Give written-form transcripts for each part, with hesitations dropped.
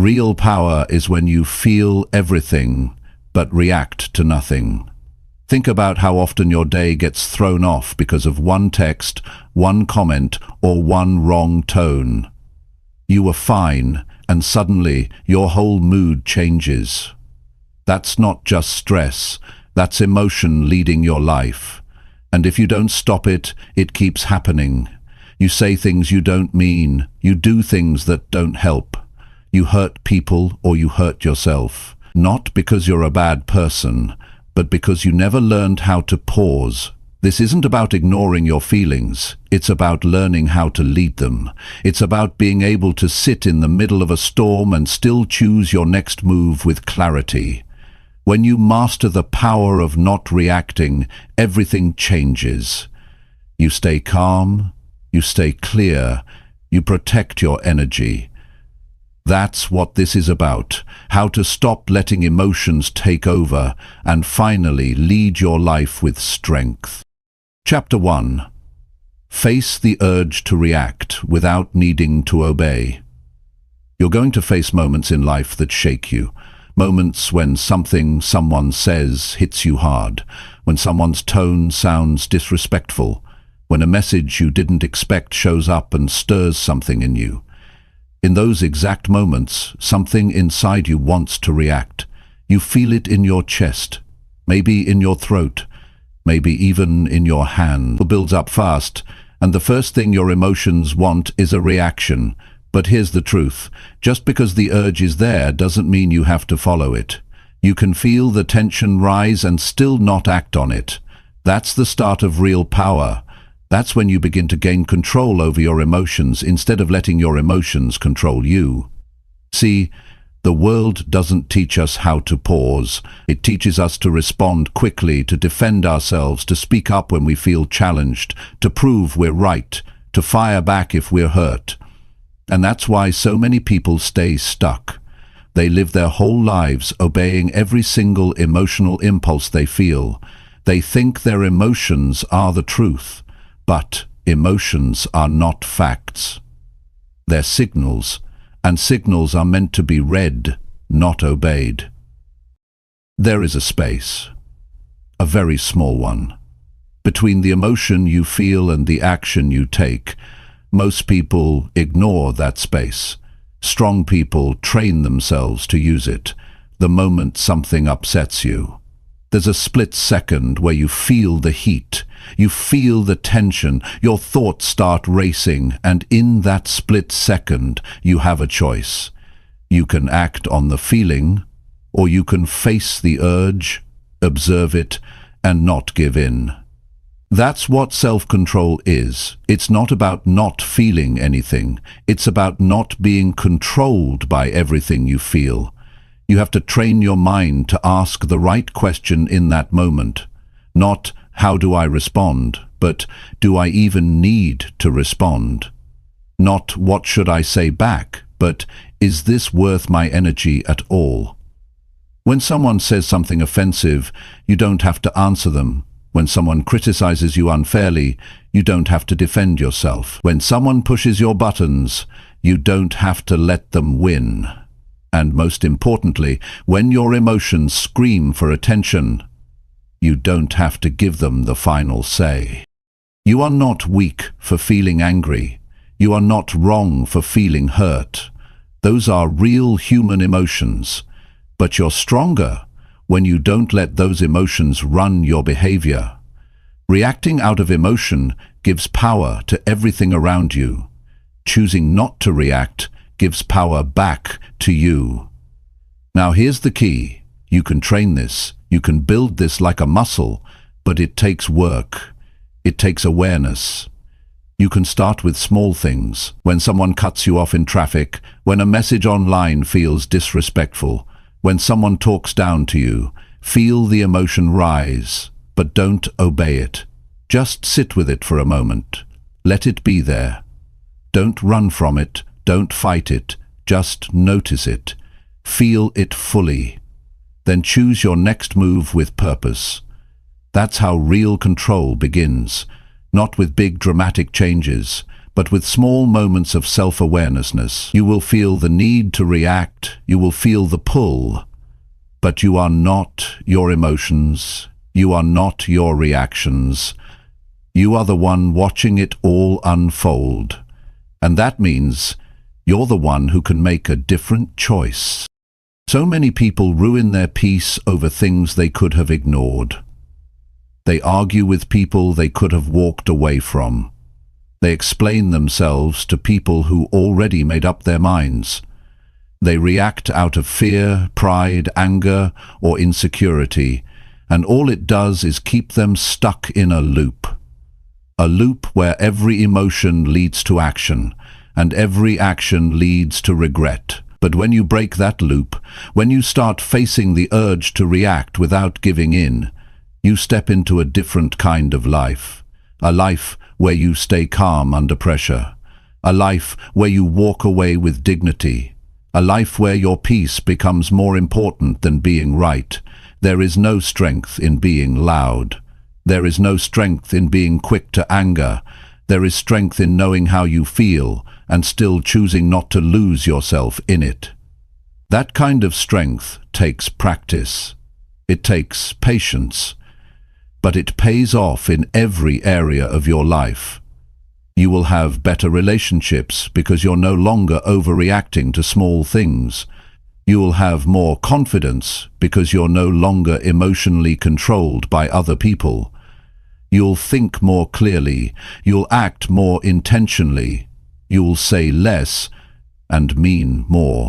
Real power is when you feel everything, but react to nothing. Think about how often your day gets thrown off because of one text, one comment, or one wrong tone. You were fine, and suddenly your whole mood changes. That's not just stress, that's emotion leading your life. And if you don't stop it, it keeps happening. You say things you don't mean, you do things that don't help. You hurt people or you hurt yourself. Not because you're a bad person, but because you never learned how to pause. This isn't about ignoring your feelings, it's about learning how to lead them. It's about being able to sit in the middle of a storm and still choose your next move with clarity. When you master the power of not reacting, everything changes. You stay calm, you stay clear, you protect your energy. That's what this is about, how to stop letting emotions take over and finally lead your life with strength. Chapter 1. Face the urge to react without needing to obey. You're going to face moments in life that shake you. Moments when something someone says hits you hard, when someone's tone sounds disrespectful, when a message you didn't expect shows up and stirs something in you. In those exact moments, something inside you wants to react. You feel it in your chest, maybe in your throat, maybe even in your hand. It builds up fast, and the first thing your emotions want is a reaction. But here's the truth. Just because the urge is there doesn't mean you have to follow it. You can feel the tension rise and still not act on it. That's the start of real power. That's when you begin to gain control over your emotions instead of letting your emotions control you. See, the world doesn't teach us how to pause. It teaches us to respond quickly, to defend ourselves, to speak up when we feel challenged, to prove we're right, to fire back if we're hurt. And that's why so many people stay stuck. They live their whole lives obeying every single emotional impulse they feel. They think their emotions are the truth. But emotions are not facts. They're signals, and signals are meant to be read, not obeyed. There is a space, a very small one, between the emotion you feel and the action you take. Most people ignore that space. Strong people train themselves to use it the moment something upsets you. There's a split second where you feel the heat, you feel the tension, your thoughts start racing, and in that split second you have a choice. You can act on the feeling, or you can face the urge, observe it, and not give in. That's what self-control is. It's not about not feeling anything. It's about not being controlled by everything you feel. You have to train your mind to ask the right question in that moment. Not, how do I respond, but do I even need to respond? Not, what should I say back, but is this worth my energy at all? When someone says something offensive, you don't have to answer them. When someone criticizes you unfairly, you don't have to defend yourself. When someone pushes your buttons, you don't have to let them win. And most importantly, when your emotions scream for attention, you don't have to give them the final say. You are not weak for feeling angry. You are not wrong for feeling hurt. Those are real human emotions. But you're stronger when you don't let those emotions run your behavior. Reacting out of emotion gives power to everything around you. Choosing not to react gives power back to you. Now here's the key. You can train this. You can build this like a muscle, but it takes work. It takes awareness. You can start with small things. When someone cuts you off in traffic, when a message online feels disrespectful, when someone talks down to you, feel the emotion rise, but don't obey it. Just sit with it for a moment. Let it be there. Don't run from it. Don't fight it. Just notice it. Feel it fully. Then choose your next move with purpose. That's how real control begins. Not with big dramatic changes, but with small moments of self-awareness. You will feel the need to react, you will feel the pull, but you are not your emotions, you are not your reactions. You are the one watching it all unfold, and that means you're the one who can make a different choice. So many people ruin their peace over things they could have ignored. They argue with people they could have walked away from. They explain themselves to people who already made up their minds. They react out of fear, pride, anger, or insecurity, and all it does is keep them stuck in a loop. A loop where every emotion leads to action, and every action leads to regret. But when you break that loop, when you start facing the urge to react without giving in, you step into a different kind of life. A life where you stay calm under pressure. A life where you walk away with dignity. A life where your peace becomes more important than being right. There is no strength in being loud. There is no strength in being quick to anger. There is strength in knowing how you feel and still choosing not to lose yourself in it. That kind of strength takes practice. It takes patience. But it pays off in every area of your life. You will have better relationships because you're no longer overreacting to small things. You will have more confidence because you're no longer emotionally controlled by other people. You'll think more clearly. You'll act more intentionally. You'll say less and mean more.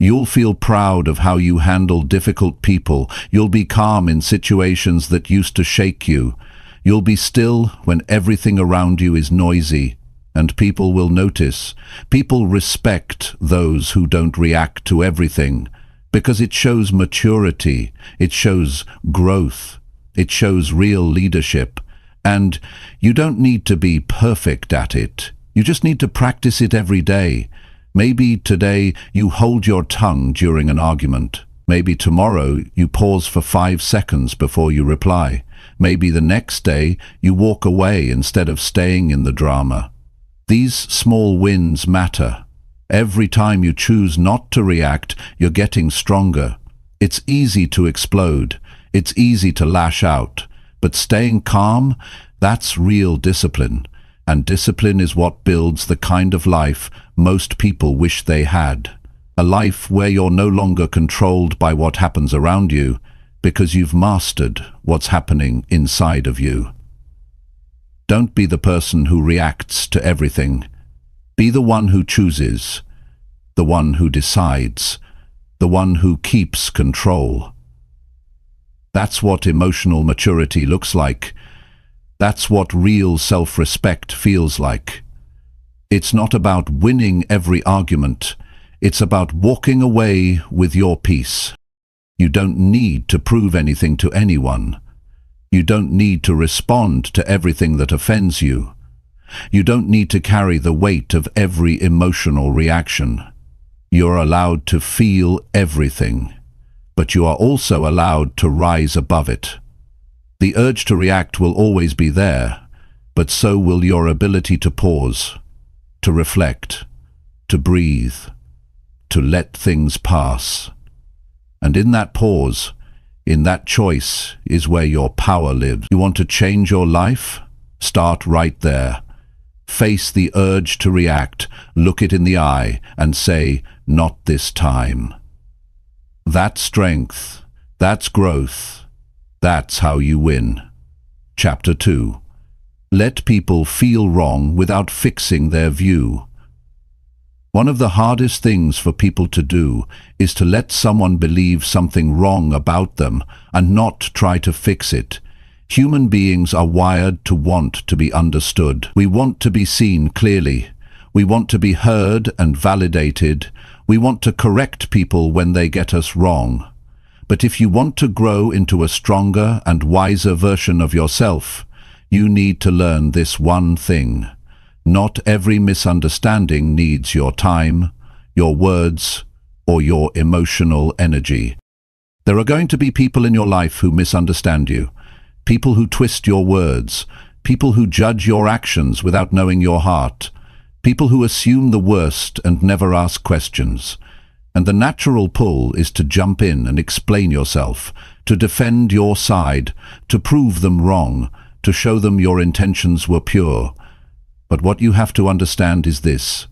You'll feel proud of how you handle difficult people. You'll be calm in situations that used to shake you. You'll be still when everything around you is noisy, and people will notice. People respect those who don't react to everything, because it shows maturity, it shows growth, it shows real leadership. And you don't need to be perfect at it. You just need to practice it every day. Maybe today you hold your tongue during an argument. Maybe tomorrow you pause for 5 seconds before you reply. Maybe the next day you walk away instead of staying in the drama. These small wins matter. Every time you choose not to react, you're getting stronger. It's easy to explode. It's easy to lash out. But staying calm, that's real discipline. And discipline is what builds the kind of life most people wish they had. A life where you're no longer controlled by what happens around you, because you've mastered what's happening inside of you. Don't be the person who reacts to everything. Be the one who chooses, the one who decides, the one who keeps control. That's what emotional maturity looks like. That's what real self-respect feels like. It's not about winning every argument. It's about walking away with your peace. You don't need to prove anything to anyone. You don't need to respond to everything that offends you. You don't need to carry the weight of every emotional reaction. You're allowed to feel everything, but you are also allowed to rise above it. The urge to react will always be there, but so will your ability to pause, to reflect, to breathe, to let things pass. And in that pause, in that choice, is where your power lives. You want to change your life? Start right there. Face the urge to react, look it in the eye, and say, "Not this time." That's strength. That's growth. That's how you win. Chapter 2. Let people feel wrong without fixing their view. One of the hardest things for people to do is to let someone believe something wrong about them and not try to fix it. Human beings are wired to want to be understood. We want to be seen clearly. We want to be heard and validated. We want to correct people when they get us wrong. But if you want to grow into a stronger and wiser version of yourself, you need to learn this one thing. Not every misunderstanding needs your time, your words, or your emotional energy. There are going to be people in your life who misunderstand you, people who twist your words, people who judge your actions without knowing your heart. People who assume the worst and never ask questions. And the natural pull is to jump in and explain yourself, to defend your side, to prove them wrong, to show them your intentions were pure. But what you have to understand is this: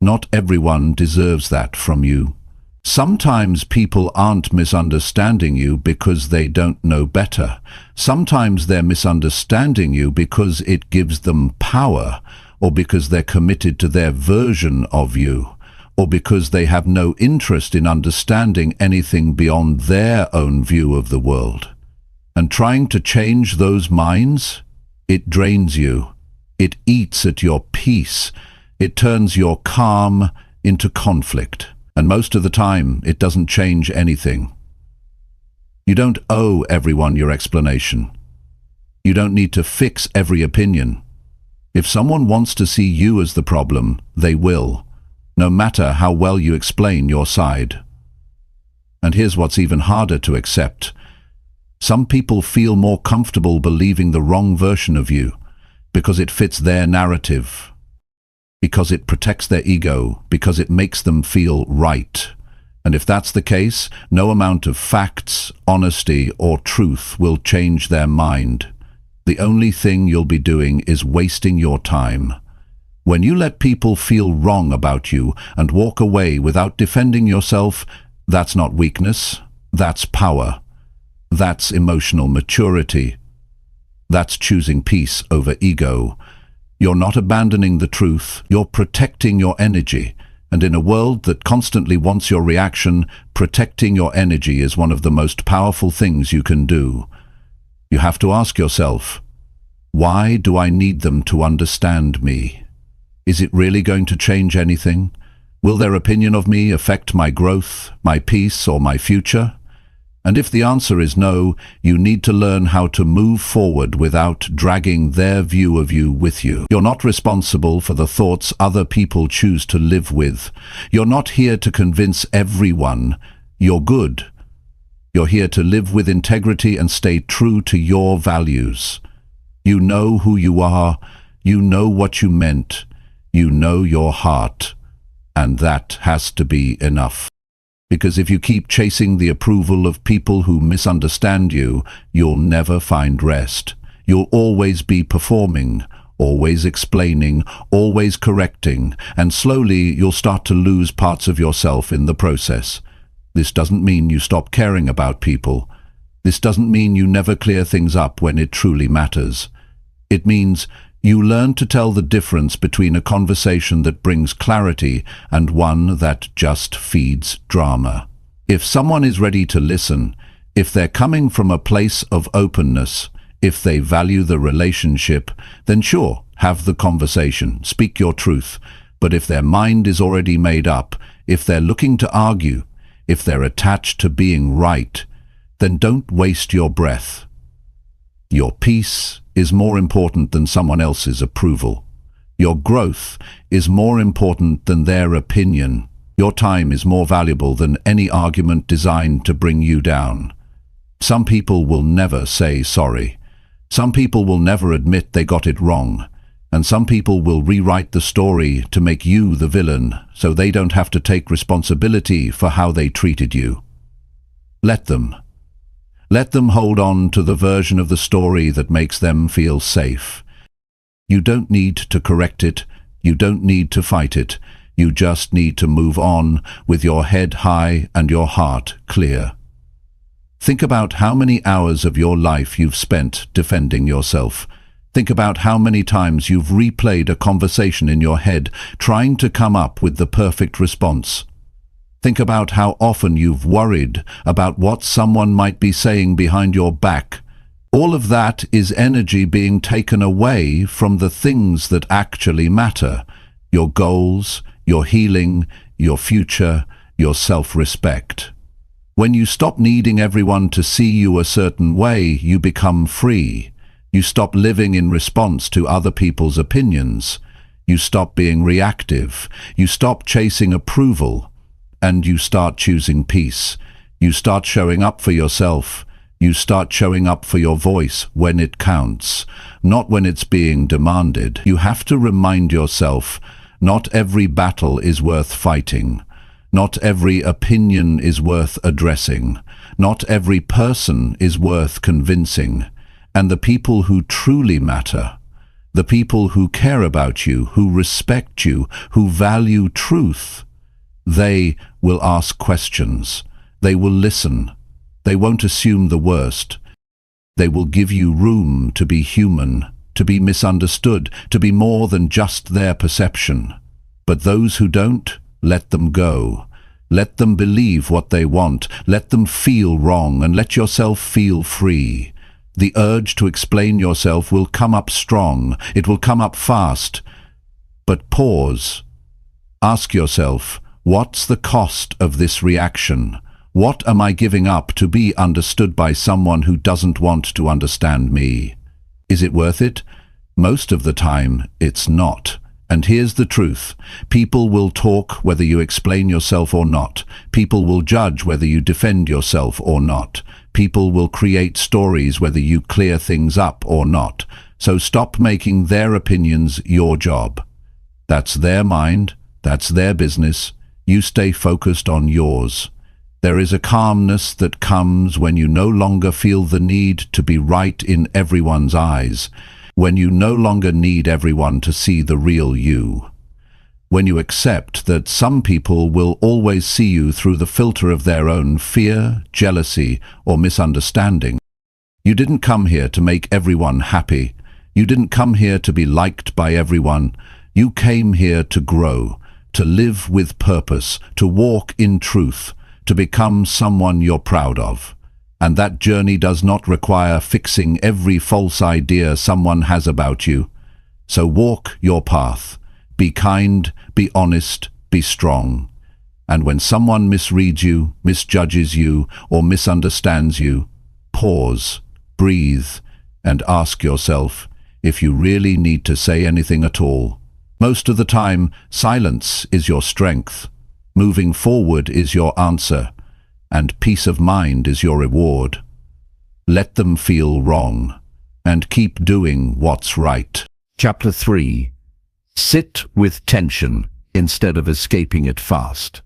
not everyone deserves that from you. Sometimes people aren't misunderstanding you because they don't know better. Sometimes they're misunderstanding you because it gives them power, or because they're committed to their version of you, or because they have no interest in understanding anything beyond their own view of the world. And trying to change those minds, it drains you. It eats at your peace. It turns your calm into conflict. And most of the time, it doesn't change anything. You don't owe everyone your explanation. You don't need to fix every opinion. If someone wants to see you as the problem, they will, no matter how well you explain your side. And here's what's even harder to accept. Some people feel more comfortable believing the wrong version of you because it fits their narrative, because it protects their ego, because it makes them feel right. And if that's the case, no amount of facts, honesty, or truth will change their mind. The only thing you'll be doing is wasting your time. When you let people feel wrong about you and walk away without defending yourself, that's not weakness, that's power. That's emotional maturity. That's choosing peace over ego. You're not abandoning the truth, you're protecting your energy. And in a world that constantly wants your reaction, protecting your energy is one of the most powerful things you can do. You have to ask yourself, why do I need them to understand me? Is it really going to change anything? Will their opinion of me affect my growth, my peace, or my future? And if the answer is no, you need to learn how to move forward without dragging their view of you with you. You're not responsible for the thoughts other people choose to live with. You're not here to convince everyone you're good. You're here to live with integrity and stay true to your values. You know who you are, you know what you meant, you know your heart, and that has to be enough. Because if you keep chasing the approval of people who misunderstand you, you'll never find rest. You'll always be performing, always explaining, always correcting, and slowly you'll start to lose parts of yourself in the process. This doesn't mean you stop caring about people. This doesn't mean you never clear things up when it truly matters. It means you learn to tell the difference between a conversation that brings clarity and one that just feeds drama. If someone is ready to listen, if they're coming from a place of openness, if they value the relationship, then sure, have the conversation, speak your truth. But if their mind is already made up, if they're looking to argue, if they're attached to being right, then don't waste your breath. Your peace is more important than someone else's approval. Your growth is more important than their opinion. Your time is more valuable than any argument designed to bring you down. Some people will never say sorry. Some people will never admit they got it wrong. And some people will rewrite the story to make you the villain, so they don't have to take responsibility for how they treated you. Let them. Let them hold on to the version of the story that makes them feel safe. You don't need to correct it. You don't need to fight it. You just need to move on with your head high and your heart clear. Think about how many hours of your life you've spent defending yourself. Think about how many times you've replayed a conversation in your head, trying to come up with the perfect response. Think about how often you've worried about what someone might be saying behind your back. All of that is energy being taken away from the things that actually matter: your goals, your healing, your future, your self-respect. When you stop needing everyone to see you a certain way, you become free. You stop living in response to other people's opinions. You stop being reactive. You stop chasing approval. And you start choosing peace. You start showing up for yourself. You start showing up for your voice when it counts, not when it's being demanded. You have to remind yourself, Not every battle is worth fighting. Not every opinion is worth addressing. Not every person is worth convincing. And the people who truly matter, the people who care about you, who respect you, who value truth, they will ask questions. They will listen. They won't assume the worst. They will give you room to be human, to be misunderstood, to be more than just their perception. But those who don't, let them go. Let them believe what they want. Let them feel wrong, and let yourself feel free. The urge to explain yourself will come up strong. It will come up fast. But pause. Ask yourself, what's the cost of this reaction? What am I giving up to be understood by someone who doesn't want to understand me? Is it worth it? Most of the time, it's not. And here's the truth. People will talk whether you explain yourself or not. People will judge whether you defend yourself or not. People will create stories whether you clear things up or not. So stop making their opinions your job. That's their mind. That's their business. You stay focused on yours. There is a calmness that comes when you no longer feel the need to be right in everyone's eyes, when you no longer need everyone to see the real you, when you accept that some people will always see you through the filter of their own fear, jealousy, or misunderstanding. You didn't come here to make everyone happy. You didn't come here to be liked by everyone. You came here to grow, to live with purpose, to walk in truth, to become someone you're proud of. And that journey does not require fixing every false idea someone has about you. So walk your path. Be kind, be honest, be strong. And when someone misreads you, misjudges you, or misunderstands you, pause, breathe, and ask yourself if you really need to say anything at all. Most of the time, silence is your strength. Moving forward is your answer, and peace of mind is your reward. Let them feel wrong, and keep doing what's right. Chapter 3. Sit with tension instead of escaping it fast.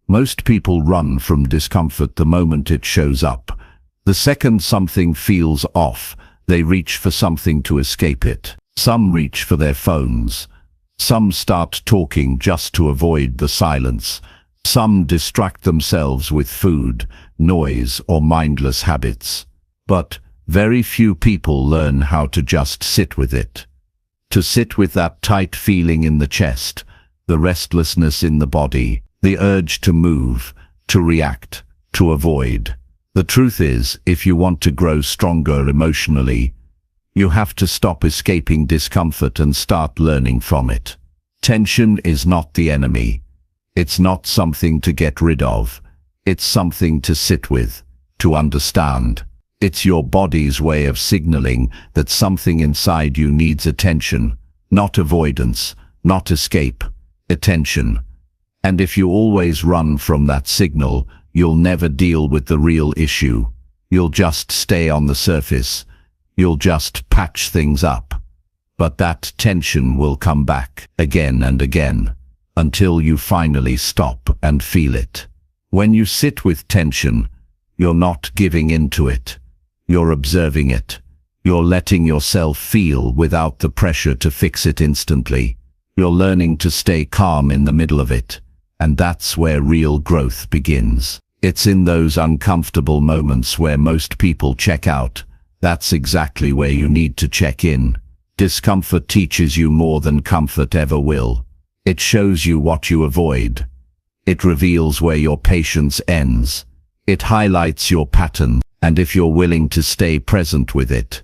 Most people run from discomfort the moment it shows up. The second something feels off, they reach for something to escape it. Some reach for their phones. Some start talking just to avoid the silence. Some distract themselves with food, noise, or mindless habits. But very few people learn how to just sit with it. To sit with that tight feeling in the chest, the restlessness in the body, the urge to move, to react, to avoid. The truth is, if you want to grow stronger emotionally, you have to stop escaping discomfort and start learning from it. Tension is not the enemy. It's not something to get rid of. It's something to sit with, to understand. It's your body's way of signaling that something inside you needs attention, not avoidance, not escape, attention. And if you always run from that signal, you'll never deal with the real issue. You'll just stay on the surface. You'll just patch things up. But that tension will come back again and again, until you finally stop and feel it. When you sit with tension, you're not giving in to it. You're observing it. You're letting yourself feel without the pressure to fix it instantly. You're learning to stay calm in the middle of it. And that's where real growth begins. It's in those uncomfortable moments where most people check out. That's exactly where you need to check in. Discomfort teaches you more than comfort ever will. It shows you what you avoid. It reveals where your patience ends. It highlights your pattern, and if you're willing to stay present with it,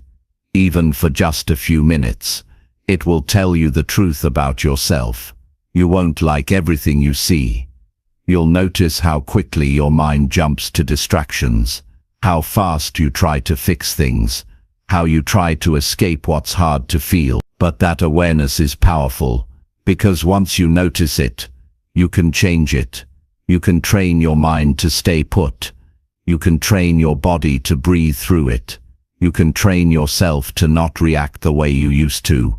even for just a few minutes, it will tell you the truth about yourself. You won't like everything you see. You'll notice how quickly your mind jumps to distractions, how fast you try to fix things, how you try to escape what's hard to feel. But that awareness is powerful, because once you notice it, you can change it. You can train your mind to stay put. You can train your body to breathe through it. You can train yourself to not react the way you used to.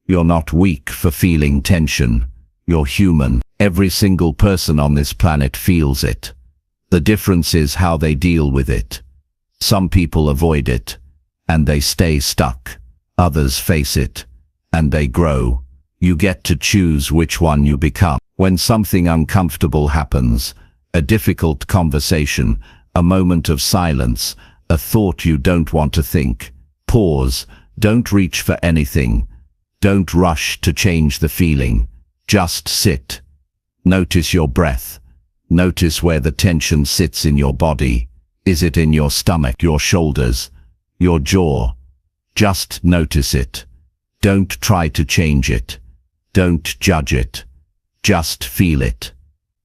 You're not weak for feeling tension. You're human. Every single person on this planet feels it. The difference is how they deal with it. Some people avoid it, and they stay stuck. Others face it, and they grow. You get to choose which one you become. When something uncomfortable happens, a difficult conversation, a moment of silence, a thought you don't want to think, pause. Don't reach for anything. Don't rush to change the feeling. Just sit. Notice your breath. Notice where the tension sits in your body. Is it in your stomach, your shoulders, your jaw? Just notice it. Don't try to change it. Don't judge it. Just feel it.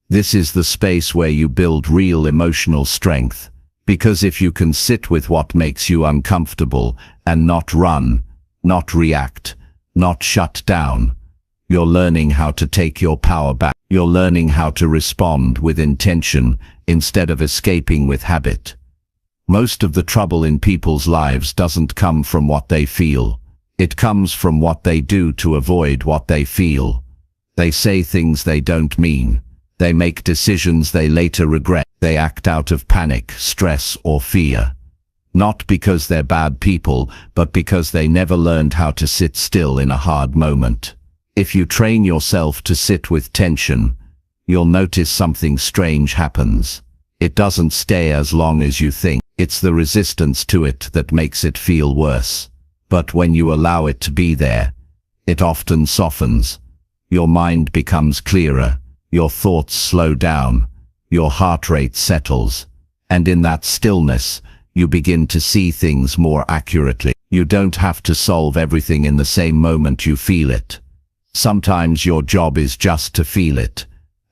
This is the space where you build real emotional strength. Because if you can sit with what makes you uncomfortable and not run, not react, not shut down, you're learning how to take your power back. You're learning how to respond with intention instead of escaping with habit. Most of the trouble in people's lives doesn't come from what they feel. It comes from what they do to avoid what they feel. They say things they don't mean. They make decisions they later regret. They act out of panic, stress, or fear. Not because they're bad people, but because they never learned how to sit still in a hard moment. If you train yourself to sit with tension, you'll notice something strange happens. It doesn't stay as long as you think. It's the resistance to it that makes it feel worse. But when you allow it to be there, it often softens. Your mind becomes clearer, your thoughts slow down, your heart rate settles, and in that stillness, you begin to see things more accurately. You don't have to solve everything in the same moment you feel it. Sometimes your job is just to feel it,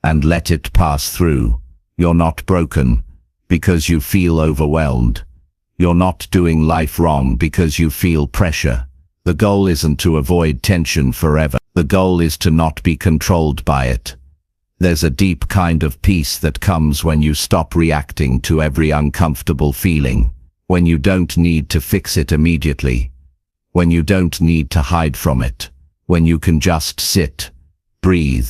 and let it pass through. You're not broken because you feel overwhelmed. You're not doing life wrong because you feel pressure. The goal isn't to avoid tension forever. The goal is to not be controlled by it. There's a deep kind of peace that comes when you stop reacting to every uncomfortable feeling, when you don't need to fix it immediately, when you don't need to hide from it, when you can just sit, breathe,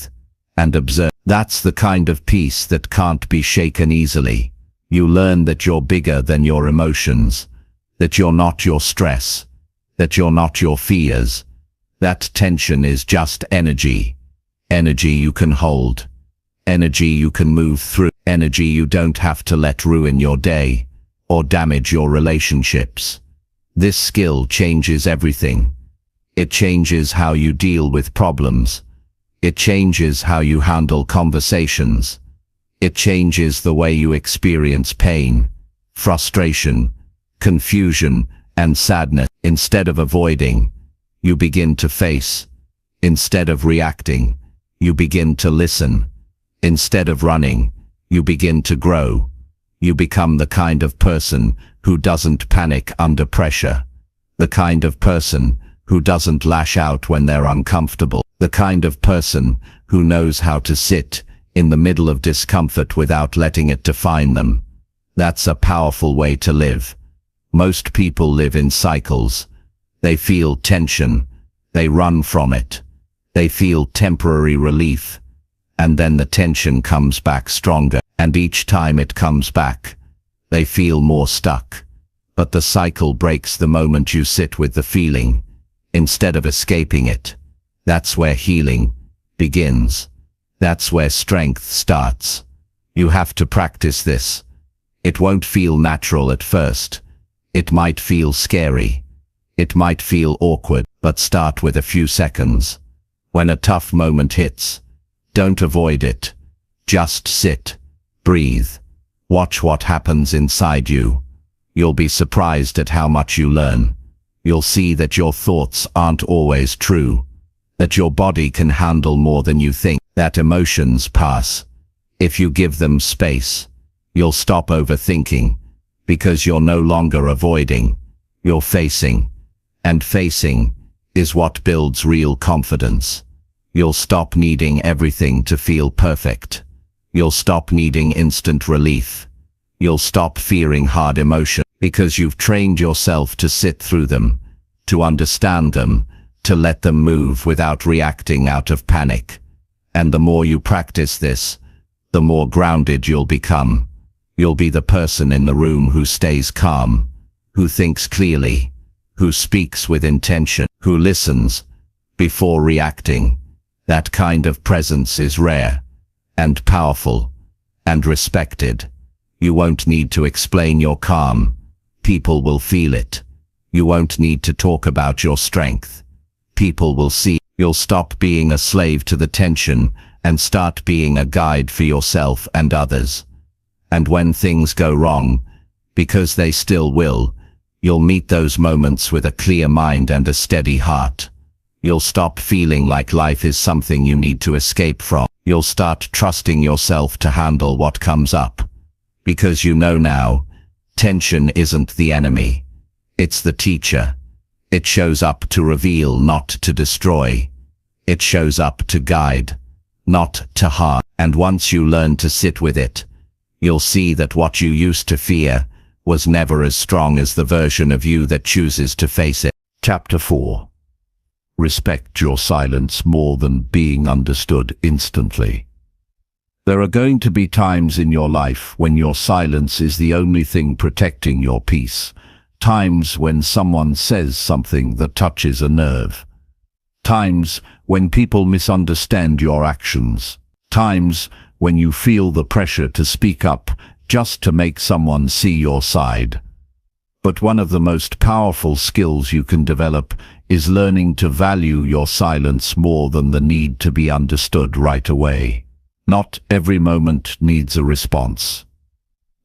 and observe. That's the kind of peace that can't be shaken easily. You learn that you're bigger than your emotions, that you're not your stress, that you're not your fears. That tension is just energy. Energy you can hold. Energy you can move through. Energy you don't have to let ruin your day or damage your relationships. This skill changes everything. It changes how you deal with problems. It changes how you handle conversations. It changes the way you experience pain, frustration, confusion, and sadness. Instead of avoiding, you begin to face. Instead of reacting, you begin to listen. Instead of running, you begin to grow. You become the kind of person who doesn't panic under pressure. The kind of person who doesn't lash out when they're uncomfortable. The kind of person who knows how to sit in the middle of discomfort without letting it define them. That's a powerful way to live. Most people live in cycles. They feel tension. They run from it. They feel temporary relief. And then the tension comes back stronger. And each time it comes back, they feel more stuck. But the cycle breaks the moment you sit with the feeling, instead of escaping it. That's where healing begins. That's where strength starts. You have to practice this. It won't feel natural at first. It might feel scary. It might feel awkward, but start with a few seconds. When a tough moment hits, don't avoid it. Just sit, breathe, watch what happens inside you. You'll be surprised at how much you learn. You'll see that your thoughts aren't always true, that your body can handle more than you think, that emotions pass. If you give them space, you'll stop overthinking, because you're no longer avoiding, you're facing. And facing is what builds real confidence. You'll stop needing everything to feel perfect. You'll stop needing instant relief. You'll stop fearing hard emotion, because you've trained yourself to sit through them, to understand them, to let them move without reacting out of panic. And the more you practice this, the more grounded you'll become. You'll be the person in the room who stays calm, who thinks clearly, who speaks with intention, who listens before reacting. That kind of presence is rare and powerful and respected. You won't need to explain your calm. People will feel it. You won't need to talk about your strength. People will see. You'll stop being a slave to the tension and start being a guide for yourself and others. And when things go wrong, because they still will, you'll meet those moments with a clear mind and a steady heart. You'll stop feeling like life is something you need to escape from. You'll start trusting yourself to handle what comes up. Because you know now, tension isn't the enemy. It's the teacher. It shows up to reveal, not to destroy. It shows up to guide, not to harm. And once you learn to sit with it, you'll see that what you used to fear was never as strong as the version of you that chooses to face it. Chapter 4. Respect your silence more than being understood instantly. There are going to be times in your life when your silence is the only thing protecting your peace. Times when someone says something that touches a nerve. Times when people misunderstand your actions. Times when you feel the pressure to speak up just to make someone see your side. But one of the most powerful skills you can develop is learning to value your silence more than the need to be understood right away. Not every moment needs a response.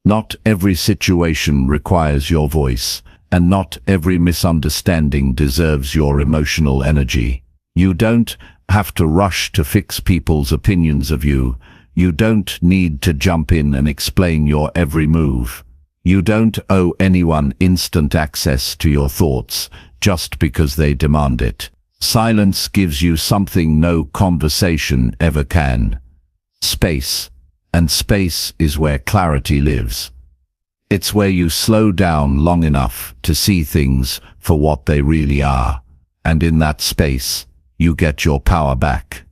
Not every situation requires your voice, and not every misunderstanding deserves your emotional energy. You don't have to rush to fix people's opinions of you. You don't need to jump in and explain your every move. You don't owe anyone instant access to your thoughts just because they demand it. Silence gives you something no conversation ever can. Space. And space is where clarity lives. It's where you slow down long enough to see things for what they really are. And in that space, you get your power back.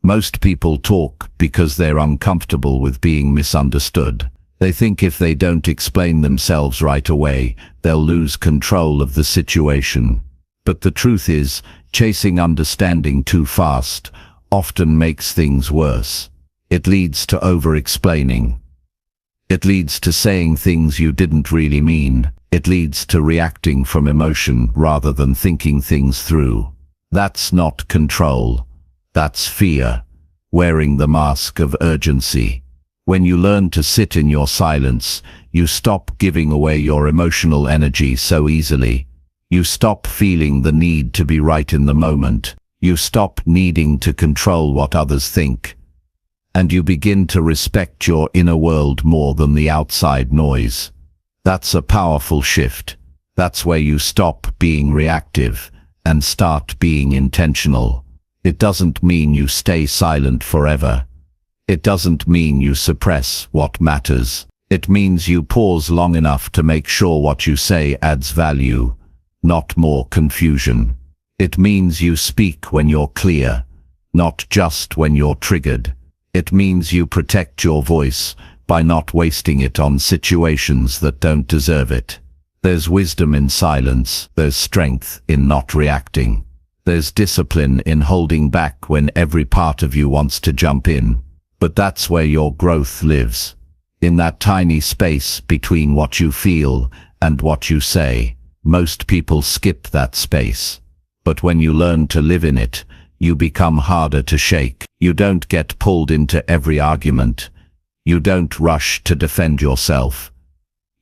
Most people talk because they're uncomfortable with being misunderstood. They think if they don't explain themselves right away, they'll lose control of the situation. But the truth is, chasing understanding too fast often makes things worse. It leads to over-explaining. It leads to saying things you didn't really mean. It leads to reacting from emotion rather than thinking things through. That's not control. That's fear, wearing the mask of urgency. When you learn to sit in your silence, you stop giving away your emotional energy so easily. You stop feeling the need to be right in the moment. You stop needing to control what others think. And you begin to respect your inner world more than the outside noise. That's a powerful shift. That's where you stop being reactive and start being intentional. It doesn't mean you stay silent forever. It doesn't mean you suppress what matters. It means you pause long enough to make sure what you say adds value, not more confusion. It means you speak when you're clear, not just when you're triggered. It means you protect your voice by not wasting it on situations that don't deserve it. There's wisdom in silence. There's strength in not reacting. There's discipline in holding back when every part of you wants to jump in. But that's where your growth lives. In that tiny space between what you feel and what you say. Most people skip that space. But when you learn to live in it, you become harder to shake. You don't get pulled into every argument. You don't rush to defend yourself.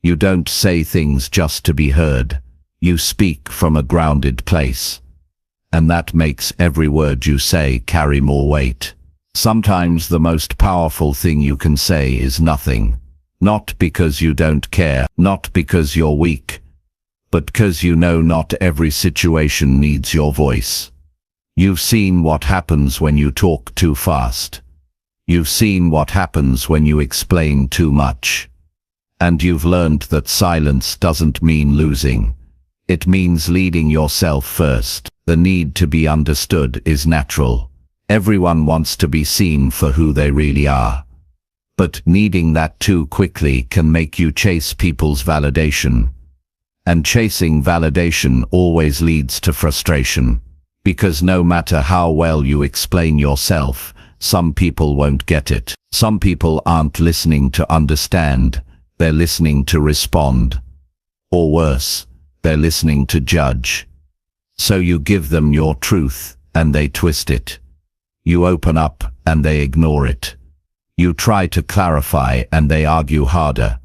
You don't say things just to be heard. You speak from a grounded place. And that makes every word you say carry more weight. Sometimes the most powerful thing you can say is nothing. Not because you don't care, not because you're weak, but because you know not every situation needs your voice. You've seen what happens when you talk too fast. You've seen what happens when you explain too much. And you've learned that silence doesn't mean losing. It means leading yourself first. The need to be understood is natural. Everyone wants to be seen for who they really are. But needing that too quickly can make you chase people's validation. And chasing validation always leads to frustration. Because no matter how well you explain yourself, some people won't get it. Some people aren't listening to understand, they're listening to respond. Or worse, they're listening to judge. So you give them your truth, and they twist it. You open up, and they ignore it. You try to clarify, and they argue harder.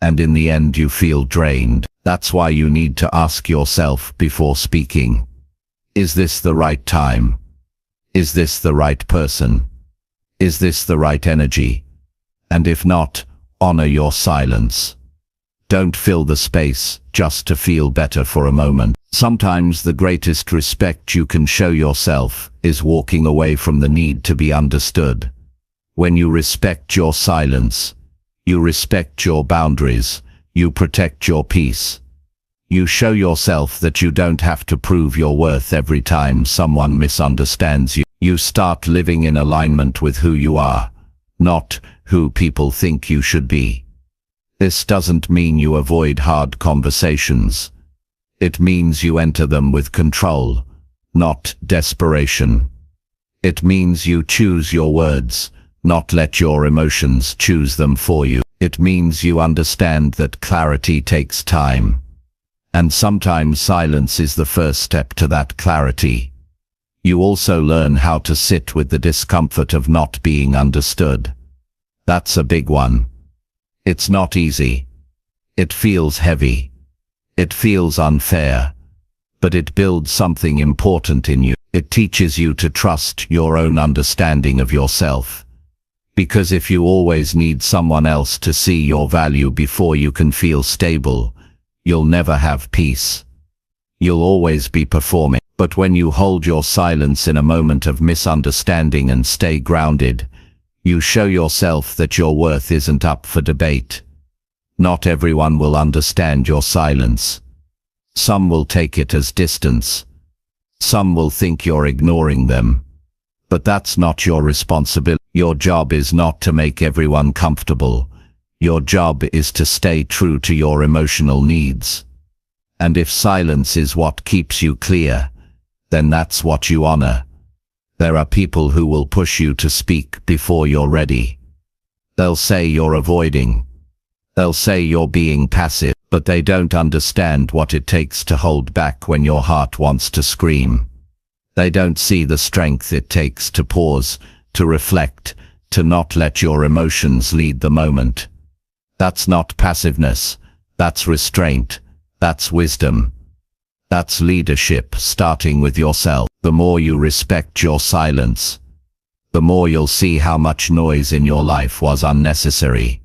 And in the end you feel drained. That's why you need to ask yourself before speaking. Is this the right time? Is this the right person? Is this the right energy? And if not, honor your silence. Don't fill the space just to feel better for a moment. Sometimes the greatest respect you can show yourself is walking away from the need to be understood. When you respect your silence, you respect your boundaries, you protect your peace. You show yourself that you don't have to prove your worth every time someone misunderstands you. You start living in alignment with who you are, not who people think you should be. This doesn't mean you avoid hard conversations. It means you enter them with control, not desperation. It means you choose your words, not let your emotions choose them for you. It means you understand that clarity takes time. And sometimes silence is the first step to that clarity. You also learn how to sit with the discomfort of not being understood. That's a big one. It's not easy. It feels heavy. It feels unfair. But it builds something important in you. It teaches you to trust your own understanding of yourself. Because if you always need someone else to see your value before you can feel stable, you'll never have peace. You'll always be performing. But when you hold your silence in a moment of misunderstanding and stay grounded, you show yourself that your worth isn't up for debate. Not everyone will understand your silence. Some will take it as distance. Some will think you're ignoring them. But that's not your responsibility. Your job is not to make everyone comfortable. Your job is to stay true to your emotional needs. And if silence is what keeps you clear, then that's what you honor. There are people who will push you to speak before you're ready. They'll say you're avoiding. They'll say you're being passive, but they don't understand what it takes to hold back when your heart wants to scream. They don't see the strength it takes to pause, to reflect, to not let your emotions lead the moment. That's not passiveness. That's restraint. That's wisdom. That's leadership, starting with yourself. The more you respect your silence, the more you'll see how much noise in your life was unnecessary.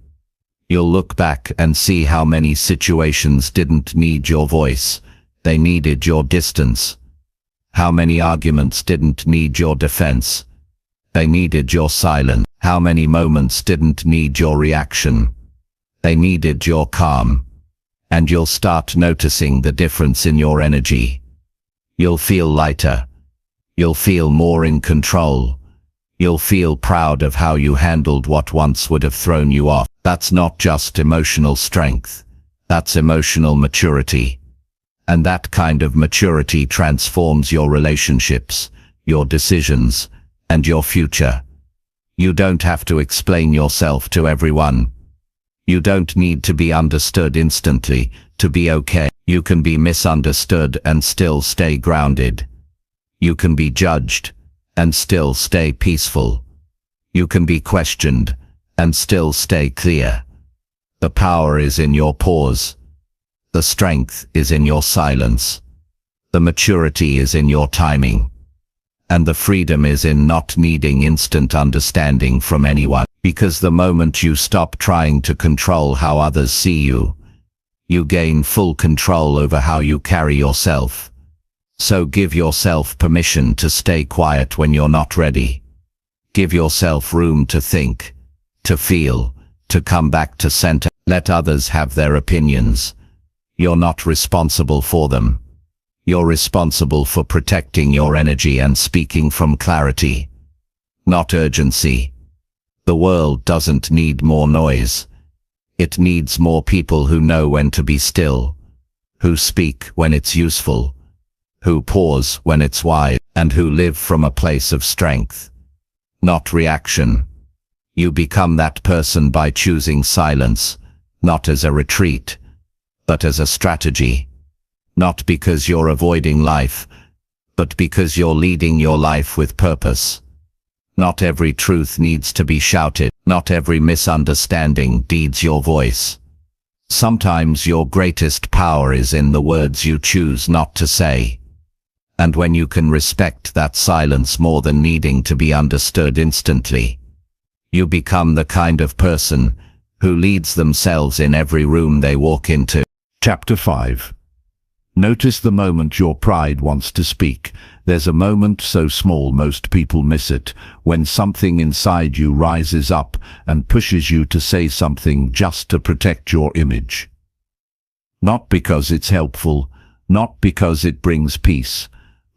You'll look back and see how many situations didn't need your voice. They needed your distance. How many arguments didn't need your defense. They needed your silence. How many moments didn't need your reaction. They needed your calm. And you'll start noticing the difference in your energy. You'll feel lighter. You'll feel more in control. You'll feel proud of how you handled what once would have thrown you off. That's not just emotional strength. That's emotional maturity. And that kind of maturity transforms your relationships, your decisions, and your future. You don't have to explain yourself to everyone. You don't need to be understood instantly to be okay. You can be misunderstood and still stay grounded. You can be judged and still stay peaceful. You can be questioned and still stay clear. The power is in your pause. The strength is in your silence. The maturity is in your timing. And the freedom is in not needing instant understanding from anyone. Because the moment you stop trying to control how others see you, you gain full control over how you carry yourself. So give yourself permission to stay quiet when you're not ready. Give yourself room to think, to feel, to come back to center. Let others have their opinions. You're not responsible for them. You're responsible for protecting your energy and speaking from clarity. not urgency. The world doesn't need more noise. It needs more people who know when to be still, who speak when it's useful, who pause when it's wise, and who live from a place of strength, not reaction. You become that person by choosing silence, not as a retreat, but as a strategy. Not because you're avoiding life, but because you're leading your life with purpose. Not every truth needs to be shouted. Not every misunderstanding needs your voice. Sometimes your greatest power is in the words you choose not to say. And when you can respect that silence more than needing to be understood instantly, you become the kind of person who leads themselves in every room they walk into. Chapter 5. Notice the moment your pride wants to speak. There's a moment so small most people miss it, when something inside you rises up and pushes you to say something just to protect your image. Not because it's helpful, not because it brings peace,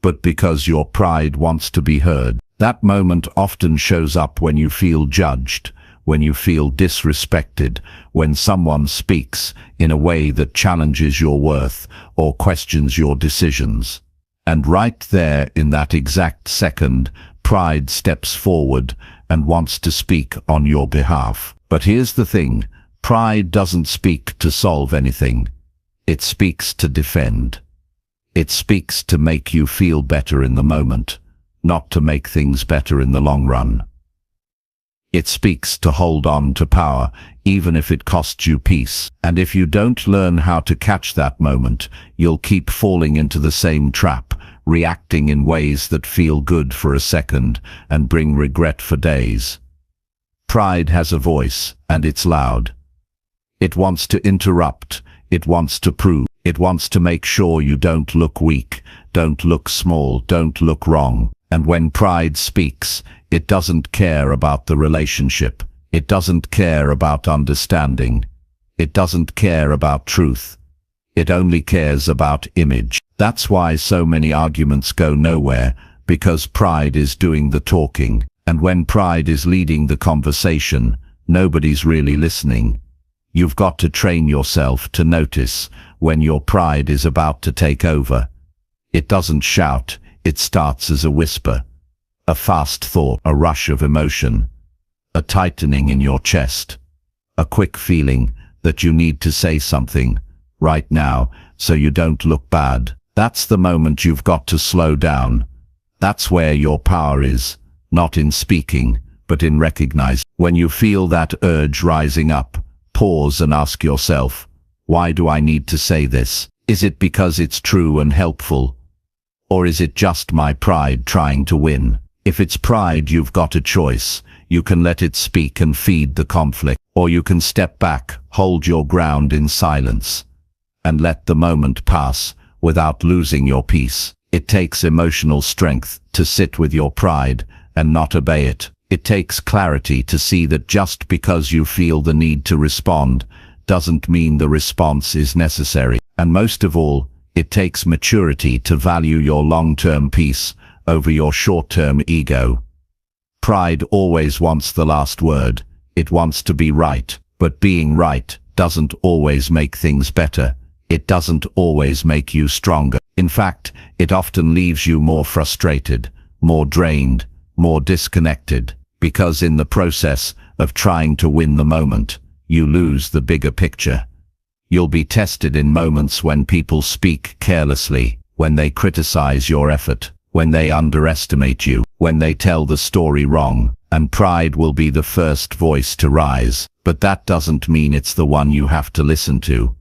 but because your pride wants to be heard. That moment often shows up when you feel judged, when you feel disrespected, when someone speaks in a way that challenges your worth or questions your decisions. And right there in that exact second, pride steps forward and wants to speak on your behalf. But here's the thing, pride doesn't speak to solve anything. It speaks to defend. It speaks to make you feel better in the moment, not to make things better in the long run. It speaks to hold on to power, even if it costs you peace. And if you don't learn how to catch that moment, you'll keep falling into the same trap, reacting in ways that feel good for a second and bring regret for days. Pride has a voice, and it's loud. It wants to interrupt, it wants to prove, it wants to make sure you don't look weak, don't look small, don't look wrong. And when pride speaks, it doesn't care about the relationship. It doesn't care about understanding. It doesn't care about truth. It only cares about image. That's why so many arguments go nowhere, because pride is doing the talking. And when pride is leading the conversation, nobody's really listening. You've got to train yourself to notice when your pride is about to take over. It doesn't shout. It starts as a whisper, a fast thought, a rush of emotion, a tightening in your chest, a quick feeling that you need to say something right now so you don't look bad. That's the moment you've got to slow down. That's where your power is, not in speaking, but in recognizing. When you feel that urge rising up, pause and ask yourself, why do I need to say this? Is it because it's true and helpful? Or is it just my pride trying to win? If it's pride, you've got a choice. You can let it speak and feed the conflict, or you can step back, hold your ground in silence, and let the moment pass without losing your peace. It takes emotional strength to sit with your pride and not obey it. It takes clarity to see that just because you feel the need to respond doesn't mean the response is necessary. And most of all, it takes maturity to value your long-term peace over your short-term ego. Pride always wants the last word. It wants to be right, but being right doesn't always make things better. It doesn't always make you stronger. In fact, it often leaves you more frustrated, more drained, more disconnected, because in the process of trying to win the moment, you lose the bigger picture. You'll be tested in moments when people speak carelessly, when they criticize your effort, when they underestimate you, when they tell the story wrong, and pride will be the first voice to rise. But that doesn't mean it's the one you have to listen to.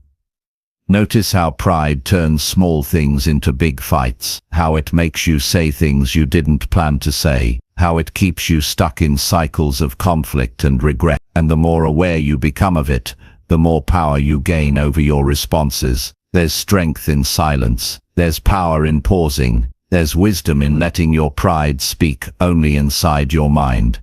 Notice how pride turns small things into big fights, how it makes you say things you didn't plan to say, how it keeps you stuck in cycles of conflict and regret. And the more aware you become of it, the more power you gain over your responses. There's strength in silence. There's power in pausing. There's wisdom in letting your pride speak only inside your mind,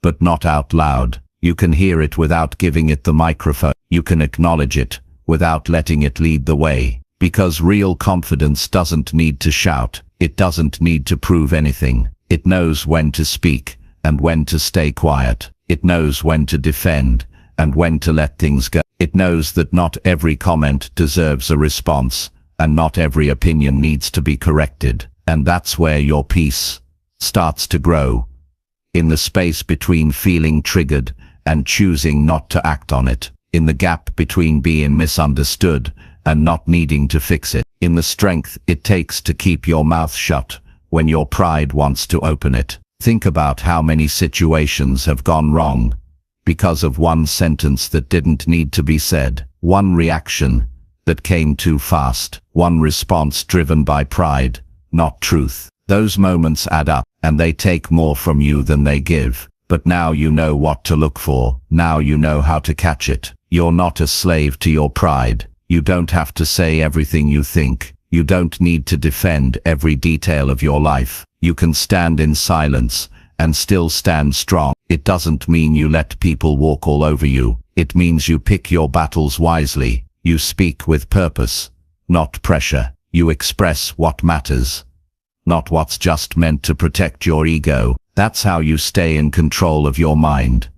but not out loud. You can hear it without giving it the microphone. You can acknowledge it without letting it lead the way. Because real confidence doesn't need to shout. It doesn't need to prove anything. It knows when to speak and when to stay quiet. It knows when to defend and when to let things go. It knows that not every comment deserves a response, and not every opinion needs to be corrected. And that's where your peace starts to grow, in the space between feeling triggered and choosing not to act on it, in the gap between being misunderstood and not needing to fix it, in the strength it takes to keep your mouth shut when your pride wants to open it. Think about how many situations have gone wrong because of one sentence that didn't need to be said, one reaction that came too fast, one response driven by pride, not truth. Those moments add up, and they take more from you than they give. But now you know what to look for. Now you know how to catch it. You're not a slave to your pride. You don't have to say everything you think. You don't need to defend every detail of your life. You can stand in silence and still stand strong. It doesn't mean you let people walk all over you. It means you pick your battles wisely. You speak with purpose, not pressure. You express what matters, not what's just meant to protect your ego. That's how you stay in control of your mind,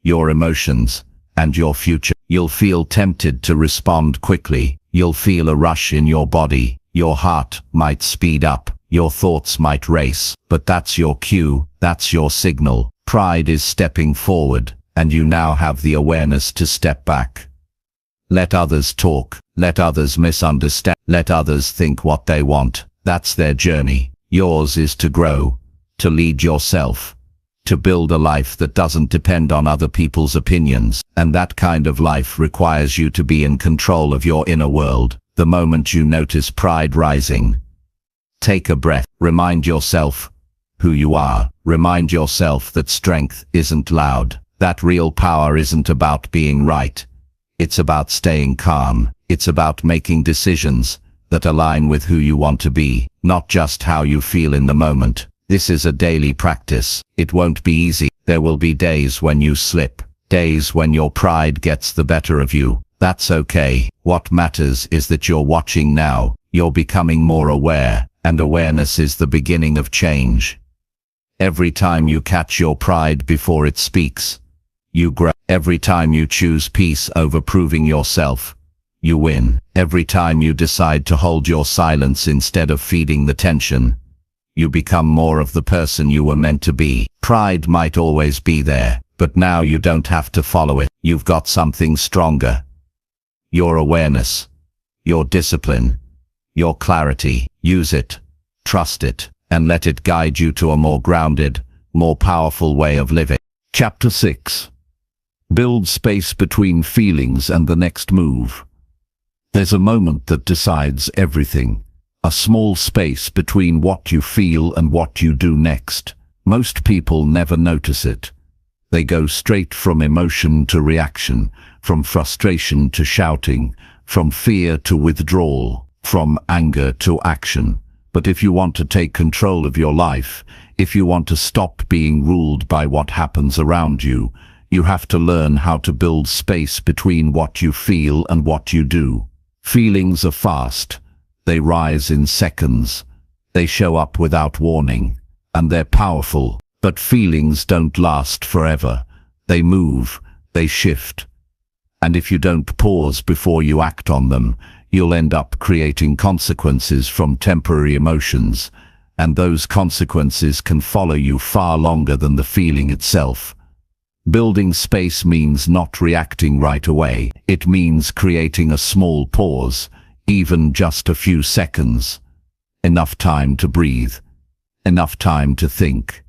your emotions, and your future. You'll feel tempted to respond quickly. You'll feel a rush in your body. Your heart might speed up. Your thoughts might race. But that's your cue. That's your signal. Pride is stepping forward, and you now have the awareness to step back. Let others talk. Let others misunderstand. Let others think what they want. That's their journey. Yours is to grow, to lead yourself, to build a life that doesn't depend on other people's opinions. And that kind of life requires you to be in control of your inner world. The moment you notice pride rising, take a breath. Remind yourself who you are. Remind yourself that strength isn't loud. That real power isn't about being right. It's about staying calm. It's about making decisions that align with who you want to be, not just how you feel in the moment. This is a daily practice. It won't be easy. There will be days when you slip, days when your pride gets the better of you. That's okay. What matters is that you're watching now. You're becoming more aware, and awareness is the beginning of change. Every time you catch your pride before it speaks, you grow. Every time you choose peace over proving yourself, you win. Every time you decide to hold your silence instead of feeding the tension, you become more of the person you were meant to be. Pride might always be there, but now you don't have to follow it. You've got something stronger. Your awareness, your discipline, your clarity. Use it, trust it, and let it guide you to a more grounded, more powerful way of living. Chapter 6. Build space between feelings and the next move. There's a moment that decides everything. A small space between what you feel and what you do next. Most people never notice it. They go straight from emotion to reaction, from frustration to shouting, from fear to withdrawal, from anger to action. But if you want to take control of your life, if you want to stop being ruled by what happens around you, you have to learn how to build space between what you feel and what you do. Feelings are fast. They rise in seconds. They show up without warning, and they're powerful. But feelings don't last forever. They move, they shift. And if you don't pause before you act on them, you'll end up creating consequences from temporary emotions, and those consequences can follow you far longer than the feeling itself. Building space means not reacting right away. It means creating a small pause, even just a few seconds. Enough time to breathe. Enough time to think.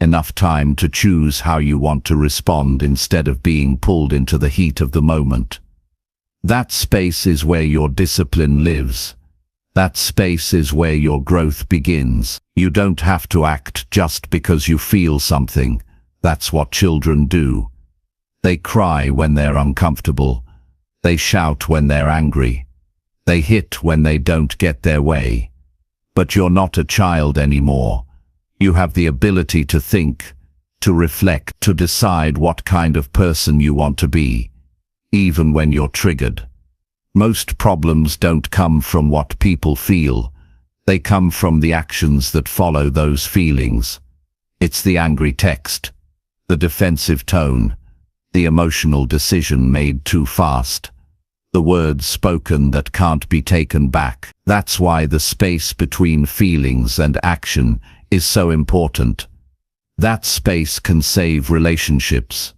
Enough time to choose how you want to respond instead of being pulled into the heat of the moment. That space is where your discipline lives. That space is where your growth begins. You don't have to act just because you feel something. That's what children do. They cry when they're uncomfortable. They shout when they're angry. They hit when they don't get their way. But you're not a child anymore. You have the ability to think, to reflect, to decide what kind of person you want to be, even when you're triggered. Most problems don't come from what people feel. They come from the actions that follow those feelings. It's the angry text, the defensive tone, the emotional decision made too fast, the words spoken that can't be taken back. That's why the space between feelings and action is so important. That space can save relationships.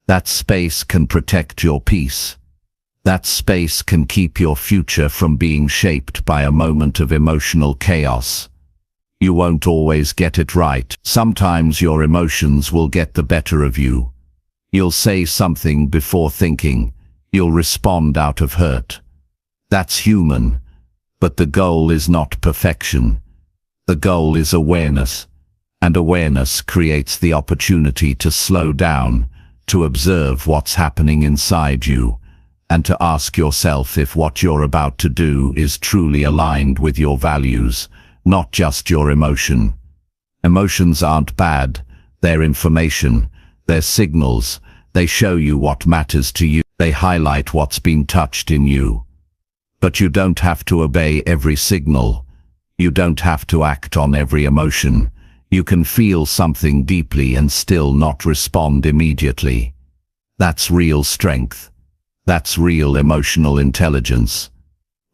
That space can protect your peace. That space can keep your future from being shaped by a moment of emotional chaos. You won't always get it right. Sometimes your emotions will get the better of you. You'll say something before thinking. You'll respond out of hurt. That's human. But the goal is not perfection. The goal is awareness. And awareness creates the opportunity to slow down, to observe what's happening inside you, and to ask yourself if what you're about to do is truly aligned with your values, not just your emotion. Emotions aren't bad. They're information. They're signals. They show you what matters to you. They highlight what's been touched in you. But you don't have to obey every signal. You don't have to act on every emotion. You can feel something deeply and still not respond immediately. That's real strength. That's real emotional intelligence.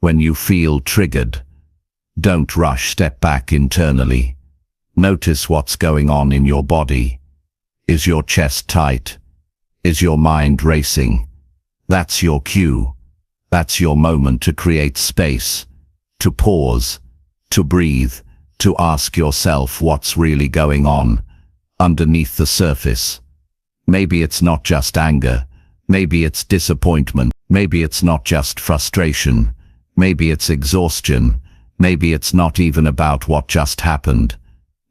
When you feel triggered, don't rush. Step back internally. Notice what's going on in your body. Is your chest tight? Is your mind racing? That's your cue. That's your moment to create space, to pause, to breathe, to ask yourself what's really going on underneath the surface. Maybe it's not just anger. Maybe it's disappointment. Maybe it's not just frustration. Maybe it's exhaustion. Maybe it's not even about what just happened.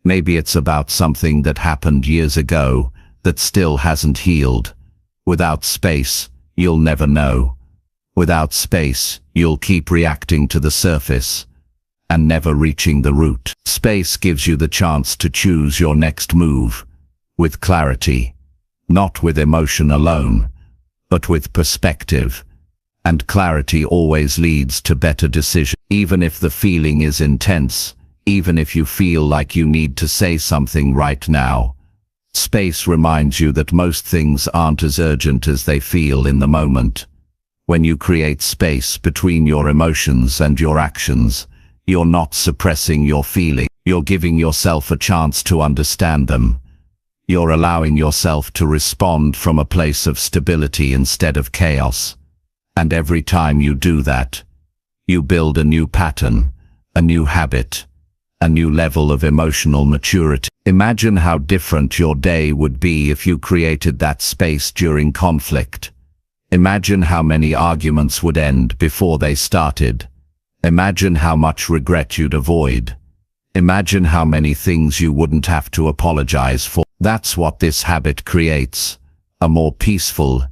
Maybe it's about something that happened years ago that still hasn't healed. Without space, you'll never know. Without space, you'll keep reacting to the surface and never reaching the root. Space gives you the chance to choose your next move with clarity, not with emotion alone, but with perspective. And clarity always leads to better decisions. Even if the feeling is intense, even if you feel like you need to say something right now, space reminds you that most things aren't as urgent as they feel in the moment. When you create space between your emotions and your actions, you're not suppressing your feelings. You're giving yourself a chance to understand them. You're allowing yourself to respond from a place of stability instead of chaos. And every time you do that, you build a new pattern, a new habit, a new level of emotional maturity. Imagine how different your day would be if you created that space during conflict. Imagine how many arguments would end before they started. Imagine how much regret you'd avoid. Imagine how many things you wouldn't have to apologize for. That's what this habit creates, a more peaceful,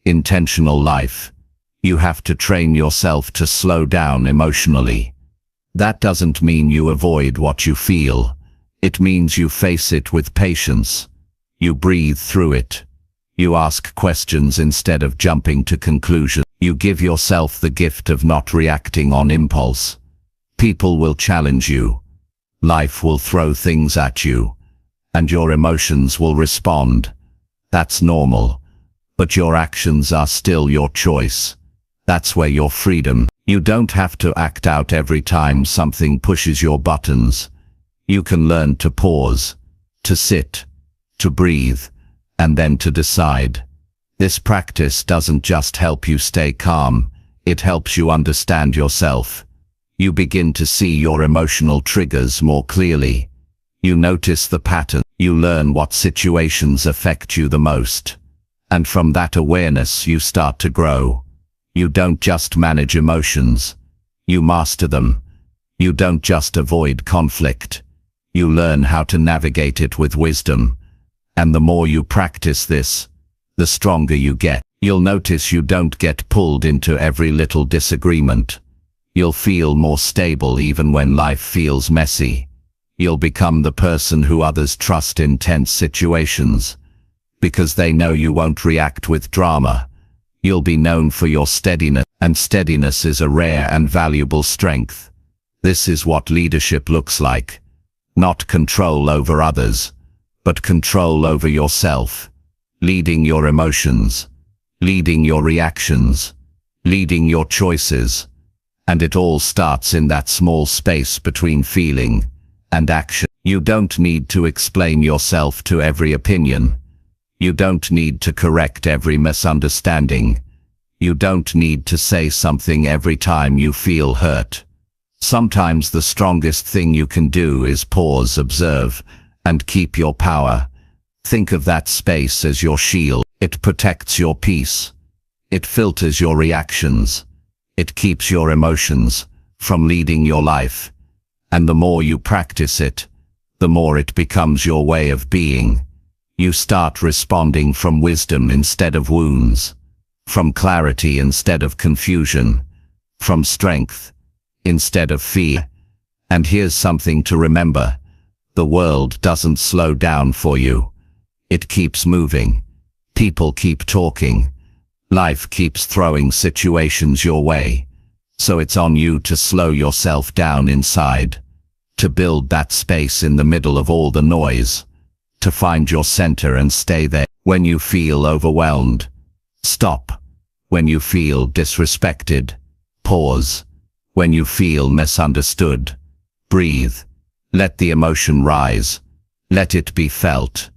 intentional life. You have to train yourself to slow down emotionally. That doesn't mean you avoid what you feel. It means you face it with patience. You breathe through it. You ask questions instead of jumping to conclusions. You give yourself the gift of not reacting on impulse. People will challenge you. Life will throw things at you. And your emotions will respond. That's normal. But your actions are still your choice. That's where your freedom. You don't have to act out every time something pushes your buttons. You can learn to pause, to sit, to breathe, and then to decide. This practice doesn't just help you stay calm, it helps you understand yourself. You begin to see your emotional triggers more clearly. You notice the pattern. You learn what situations affect you the most. And from that awareness you start to grow. You don't just manage emotions. You master them. You don't just avoid conflict. You learn how to navigate it with wisdom. And the more you practice this, the stronger you get. You'll notice you don't get pulled into every little disagreement. You'll feel more stable even when life feels messy. You'll become the person who others trust in tense situations, because they know you won't react with drama. You'll be known for your steadiness, and steadiness is a rare and valuable strength. This is what leadership looks like. Not control over others, but control over yourself, leading your emotions, leading your reactions, leading your choices. And it all starts in that small space between feeling and action. You don't need to explain yourself to every opinion. You don't need to correct every misunderstanding. You don't need to say something every time you feel hurt. Sometimes the strongest thing you can do is pause, observe, and keep your power. Think of that space as your shield. It protects your peace. It filters your reactions. It keeps your emotions from leading your life. And the more you practice it, the more it becomes your way of being. You start responding from wisdom instead of wounds, from clarity instead of confusion, from strength instead of fear. And here's something to remember. The world doesn't slow down for you. It keeps moving. People keep talking. Life keeps throwing situations your way. So it's on you to slow yourself down inside, to build that space in the middle of all the noise, to find your center and stay there. When you feel overwhelmed, stop. When you feel disrespected, pause. When you feel misunderstood, breathe. Let the emotion rise. Let it be felt.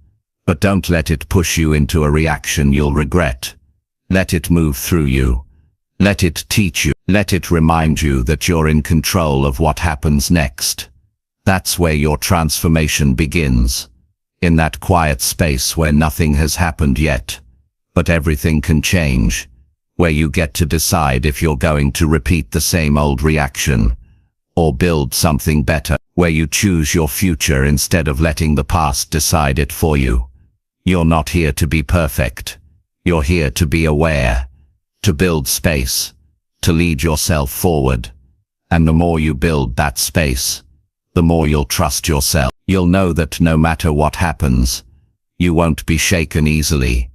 But don't let it push you into a reaction you'll regret. Let it move through you. Let it teach you. Let it remind you that you're in control of what happens next. That's where your transformation begins. In that quiet space where nothing has happened yet, but everything can change. Where you get to decide if you're going to repeat the same old reaction, or build something better. Where you choose your future instead of letting the past decide it for you. You're not here to be perfect. You're here to be aware, to build space, to lead yourself forward. And the more you build that space, the more you'll trust yourself. You'll know that no matter what happens, you won't be shaken easily,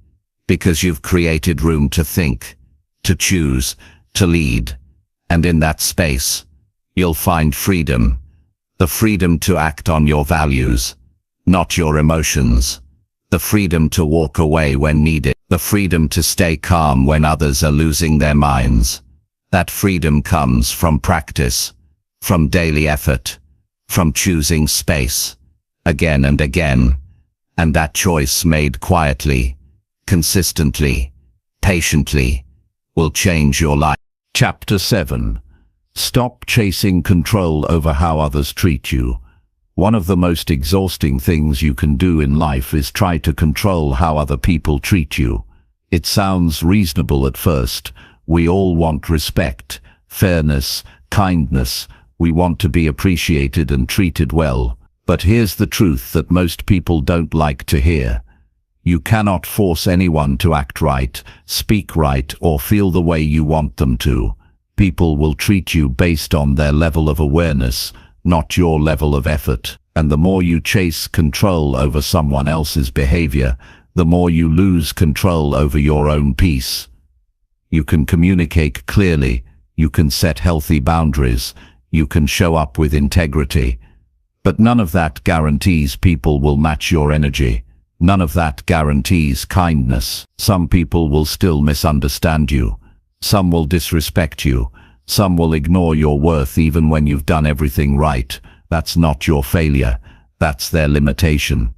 because you've created room to think, to choose, to lead. And in that space, you'll find freedom. The freedom to act on your values, not your emotions. The freedom to walk away when needed. The freedom to stay calm when others are losing their minds. That freedom comes from practice, from daily effort, from choosing space, again and again. And that choice made quietly, consistently, patiently, will change your life. Chapter 7. Stop chasing control over how others treat you. One of the most exhausting things you can do in life is try to control how other people treat you. It sounds reasonable at first. We all want respect, fairness, kindness. We want to be appreciated and treated well. But here's the truth that most people don't like to hear. You cannot force anyone to act right, speak right, or feel the way you want them to. People will treat you based on their level of awareness, not your level of effort. And the more you chase control over someone else's behavior, the more you lose control over your own peace. You can communicate clearly, you can set healthy boundaries, you can show up with integrity. But none of that guarantees people will match your energy. None of that guarantees kindness. Some people will still misunderstand you. Some will disrespect you. Some will ignore your worth even when you've done everything right. That's not your failure. That's their limitation.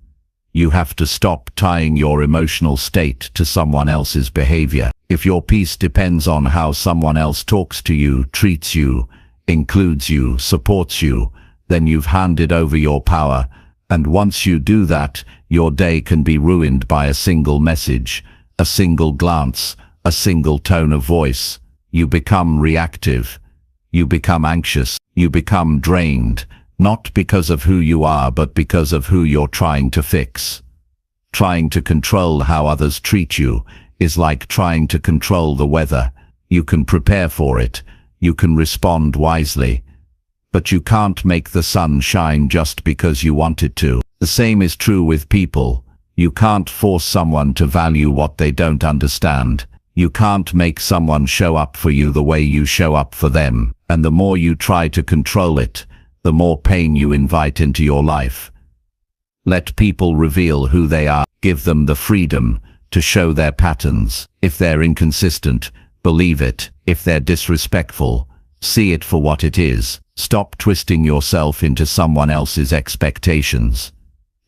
You have to stop tying your emotional state to someone else's behavior. If your peace depends on how someone else talks to you, treats you, includes you, supports you, then you've handed over your power. And once you do that, your day can be ruined by a single message, a single glance, a single tone of voice. You become reactive. You become anxious. You become drained, not because of who you are, but because of who you're trying to fix. Trying to control how others treat you is like trying to control the weather. You can prepare for it. You can respond wisely. But you can't make the sun shine just because you want it to. The same is true with people. You can't force someone to value what they don't understand. You can't make someone show up for you the way you show up for them. And the more you try to control it, the more pain you invite into your life. Let people reveal who they are. Give them the freedom to show their patterns. If they're inconsistent, believe it. If they're disrespectful, see it for what it is. Stop twisting yourself into someone else's expectations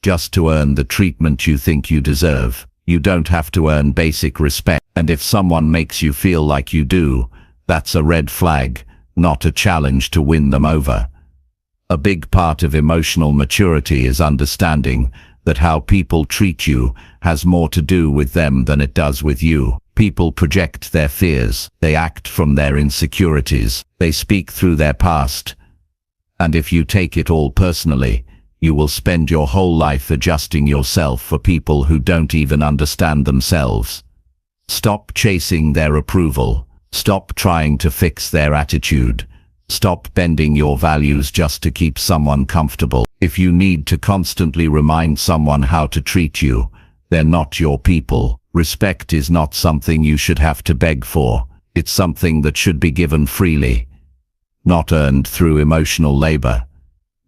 just to earn the treatment you think you deserve. You don't have to earn basic respect. And if someone makes you feel like you do, that's a red flag, not a challenge to win them over. A big part of emotional maturity is understanding that how people treat you has more to do with them than it does with you. People project their fears, they act from their insecurities, they speak through their past. And if you take it all personally, you will spend your whole life adjusting yourself for people who don't even understand themselves. Stop chasing their approval. Stop trying to fix their attitude. Stop bending your values just to keep someone comfortable. If you need to constantly remind someone how to treat you, they're not your people. Respect is not something you should have to beg for. It's something that should be given freely, not earned through emotional labor.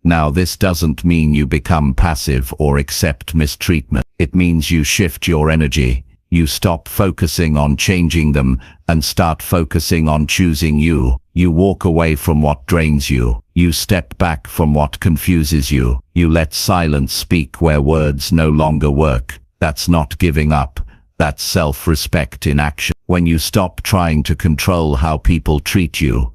Now, this doesn't mean you become passive or accept mistreatment. It means you shift your energy. You stop focusing on changing them and start focusing on choosing you. You walk away from what drains you. You step back from what confuses you. You let silence speak where words no longer work. That's not giving up. That's self-respect in action. When you stop trying to control how people treat you,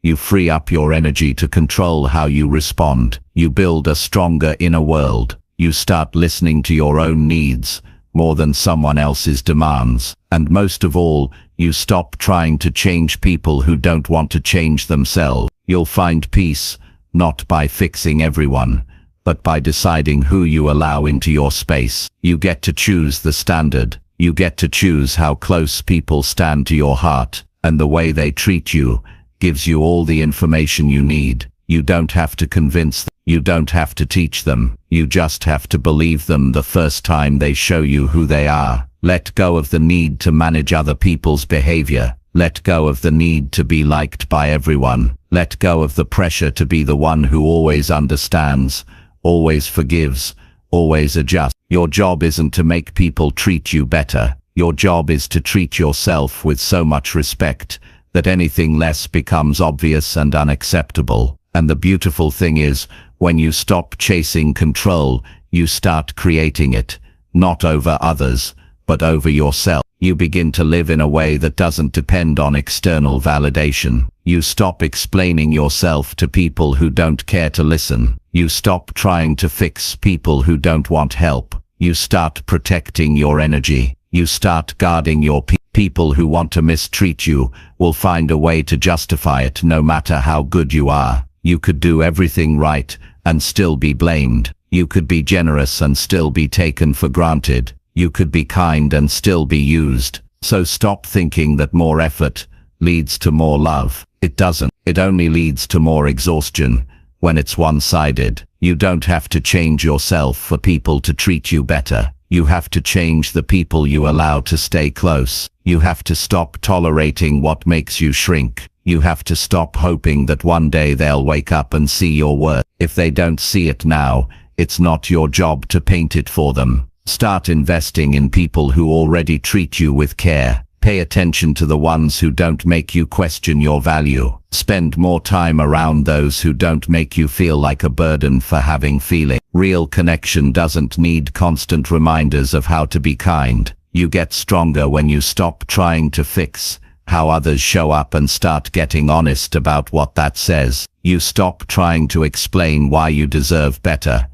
you free up your energy to control how you respond. You build a stronger inner world. You start listening to your own needs more than someone else's demands. And most of all, you stop trying to change people who don't want to change themselves. You'll find peace, not by fixing everyone, but by deciding who you allow into your space. You get to choose the standard. You get to choose how close people stand to your heart, and the way they treat you gives you all the information you need. You don't have to convince them. You don't have to teach them. You just have to believe them the first time they show you who they are. Let go of the need to manage other people's behavior. Let go of the need to be liked by everyone. Let go of the pressure to be the one who always understands, always forgives, always adjusts. Your job isn't to make people treat you better. Your job is to treat yourself with so much respect that anything less becomes obvious and unacceptable. And the beautiful thing is, when you stop chasing control, you start creating it, not over others, but over yourself. You begin to live in a way that doesn't depend on external validation. You stop explaining yourself to people who don't care to listen. You stop trying to fix people who don't want help. You start protecting your energy. You start guarding your people who want to mistreat you will find a way to justify it no matter how good you are. You could do everything right and still be blamed. You could be generous and still be taken for granted. You could be kind and still be used. So stop thinking that more effort leads to more love. It doesn't. It only leads to more exhaustion when it's one-sided. You don't have to change yourself for people to treat you better. You have to change the people you allow to stay close. You have to stop tolerating what makes you shrink. You have to stop hoping that one day they'll wake up and see your worth. If they don't see it now, it's not your job to paint it for them. Start investing in people who already treat you with care. Pay attention to the ones who don't make you question your value. Spend more time around those who don't make you feel like a burden for having feelings. Real connection doesn't need constant reminders of how to be kind. You get stronger when you stop trying to fix how others show up and start getting honest about what that says. You stop trying to explain why you deserve better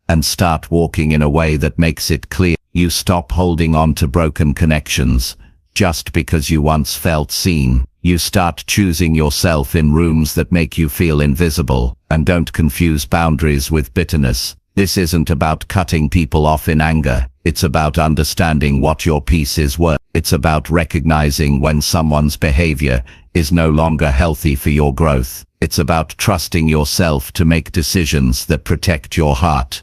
and start walking in a way that makes it clear. You stop holding on to broken connections just because you once felt seen. You start choosing yourself in rooms that make you feel invisible, and don't confuse boundaries with bitterness. This isn't about cutting people off in anger. It's about understanding what your peace is worth. It's about recognizing when someone's behavior is no longer healthy for your growth. It's about trusting yourself to make decisions that protect your heart,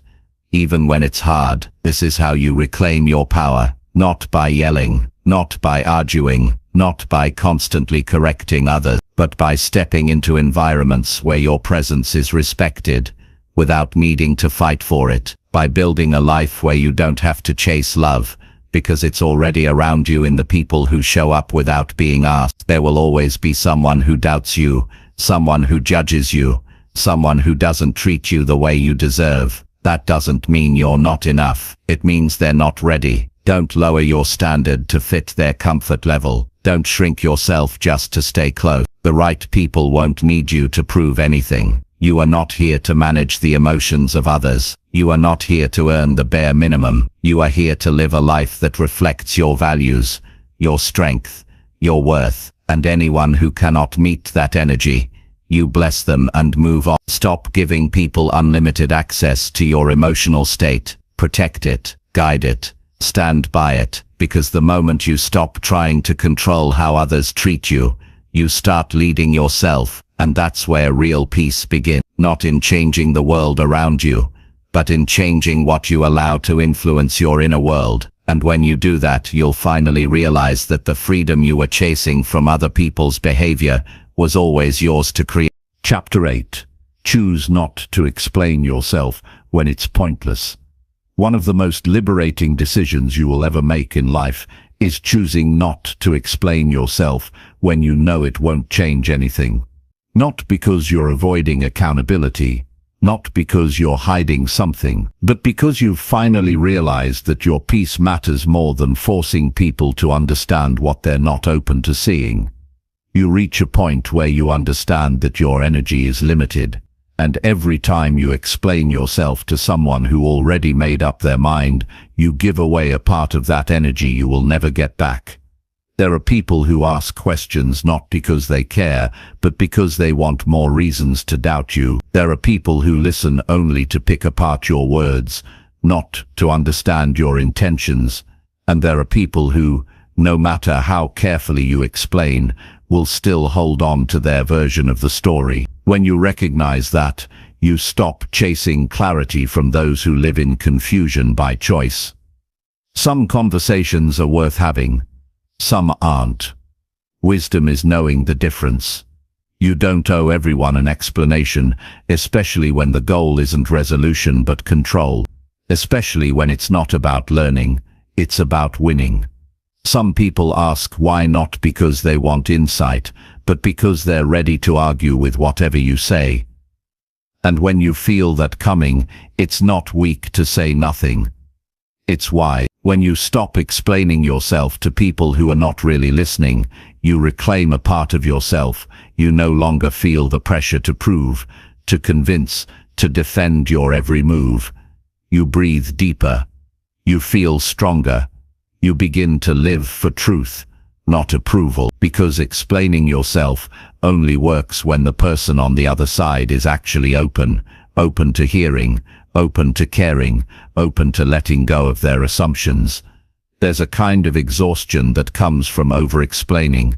even when it's hard. This is how you reclaim your power, not by yelling, not by arguing, not by constantly correcting others, but by stepping into environments where your presence is respected without needing to fight for it. by building a life where you don't have to chase love, because it's already around you in the people who show up without being asked. There will always be someone who doubts you, someone who judges you, someone who doesn't treat you the way you deserve. That doesn't mean you're not enough. It means they're not ready. Don't lower your standard to fit their comfort level. Don't shrink yourself just to stay close. The right people won't need you to prove anything. You are not here to manage the emotions of others. You are not here to earn the bare minimum. You are here to live a life that reflects your values, your strength, your worth. And anyone who cannot meet that energy, you bless them and move on. Stop giving people unlimited access to your emotional state. Protect it, guide it, stand by it, because the moment you stop trying to control how others treat you, you start leading yourself, and that's where real peace begins. Not in changing the world around you, but in changing what you allow to influence your inner world. And when you do that, you'll finally realize that the freedom you were chasing from other people's behavior was always yours to create. Chapter 8. Choose not to explain yourself when it's pointless. One of the most liberating decisions you will ever make in life is choosing not to explain yourself when you know it won't change anything. Not because you're avoiding accountability, not because you're hiding something, but because you've finally realized that your peace matters more than forcing people to understand what they're not open to seeing. You reach a point where you understand that your energy is limited, and every time you explain yourself to someone who already made up their mind, you give away a part of that energy you will never get back. There are people who ask questions not because they care, but because they want more reasons to doubt you. There are people who listen only to pick apart your words, not to understand your intentions. And there are people who, no matter how carefully you explain, will still hold on to their version of the story. When you recognize that, you stop chasing clarity from those who live in confusion by choice. Some conversations are worth having. Some aren't. Wisdom is knowing the difference. You don't owe everyone an explanation, especially when the goal isn't resolution but control. Especially when it's not about learning, it's about winning. Some people ask why not because they want insight, but because they're ready to argue with whatever you say. And when you feel that coming, it's not weak to say nothing. It's why. When you stop explaining yourself to people who are not really listening, you reclaim a part of yourself. You no longer feel the pressure to prove, to convince, to defend your every move. You breathe deeper. You feel stronger. You begin to live for truth, not approval, because explaining yourself only works when the person on the other side is actually open to hearing, open to caring, open to letting go of their assumptions. There's a kind of exhaustion that comes from over-explaining.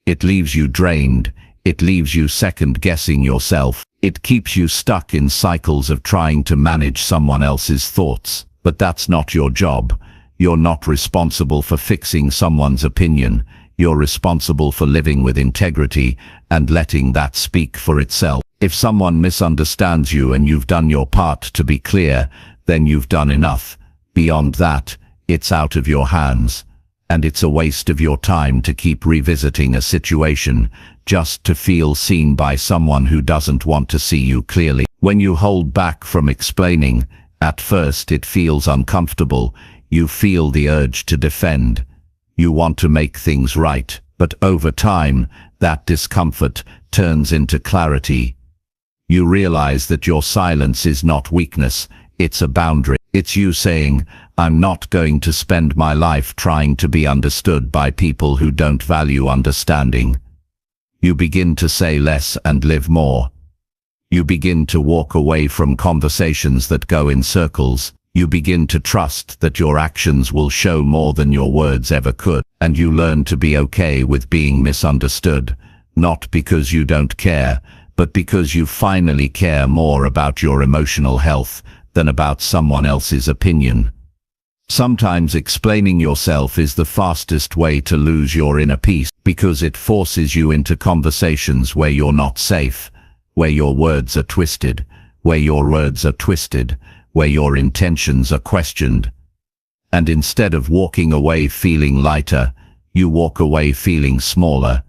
It leaves you drained. It leaves you second-guessing yourself. It keeps you stuck in cycles of trying to manage someone else's thoughts. But that's not your job. You're not responsible for fixing someone's opinion. You're responsible for living with integrity and letting that speak for itself. If someone misunderstands you and you've done your part to be clear, then you've done enough. Beyond that, it's out of your hands. And it's a waste of your time to keep revisiting a situation just to feel seen by someone who doesn't want to see you clearly. When you hold back from explaining, at first it feels uncomfortable. You feel the urge to defend. You want to make things right. But over time, that discomfort turns into clarity. You realize that your silence is not weakness, it's a boundary. It's you saying, I'm not going to spend my life trying to be understood by people who don't value understanding. You begin to say less and live more. You begin to walk away from conversations that go in circles. You begin to trust that your actions will show more than your words ever could. And you learn to be okay with being misunderstood, not because you don't care, but because you finally care more about your emotional health than about someone else's opinion. Sometimes explaining yourself is the fastest way to lose your inner peace, because it forces you into conversations where you're not safe, where your words are twisted, where your intentions are questioned. And instead of walking away feeling lighter, you walk away feeling smaller.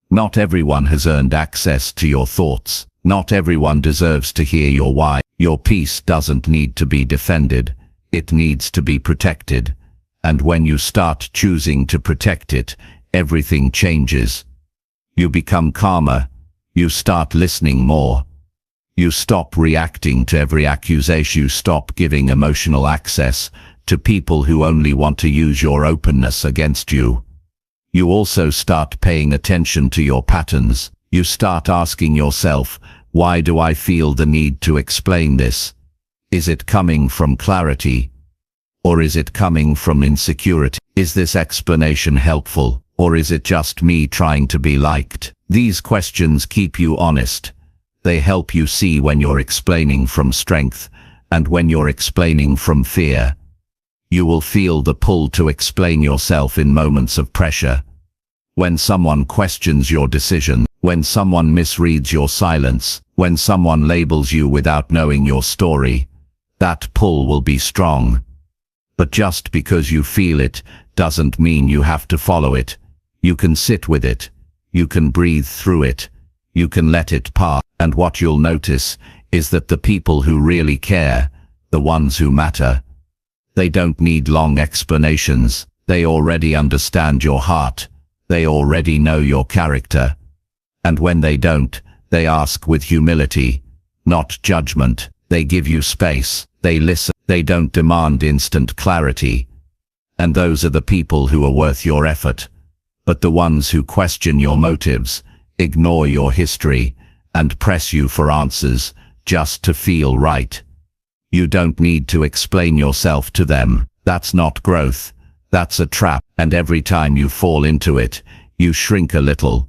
Not everyone has earned access to your thoughts. Not everyone deserves to hear your why. Your peace doesn't need to be defended. It needs to be protected. And when you start choosing to protect it, everything changes. You become calmer. You start listening more. You stop reacting to every accusation. You stop giving emotional access to people who only want to use your openness against you. You also start paying attention to your patterns. You start asking yourself, why do I feel the need to explain this? Is it coming from clarity? Or is it coming from insecurity? Is this explanation helpful? Or is it just me trying to be liked? These questions keep you honest. They help you see when you're explaining from strength and when you're explaining from fear. You will feel the pull to explain yourself in moments of pressure. When someone questions your decision, when someone misreads your silence, when someone labels you without knowing your story, that pull will be strong. But just because you feel it doesn't mean you have to follow it. You can sit with it. You can breathe through it. You can let it pass. And what you'll notice is that the people who really care, the ones who matter, they don't need long explanations. They already understand your heart. They already know your character. And when they don't, they ask with humility, not judgment. They give you space. They listen. They don't demand instant clarity. And those are the people who are worth your effort. But the ones who question your motives, ignore your history, and press you for answers just to feel right. You don't need to explain yourself to them. That's not growth. That's a trap. And every time you fall into it, you shrink a little.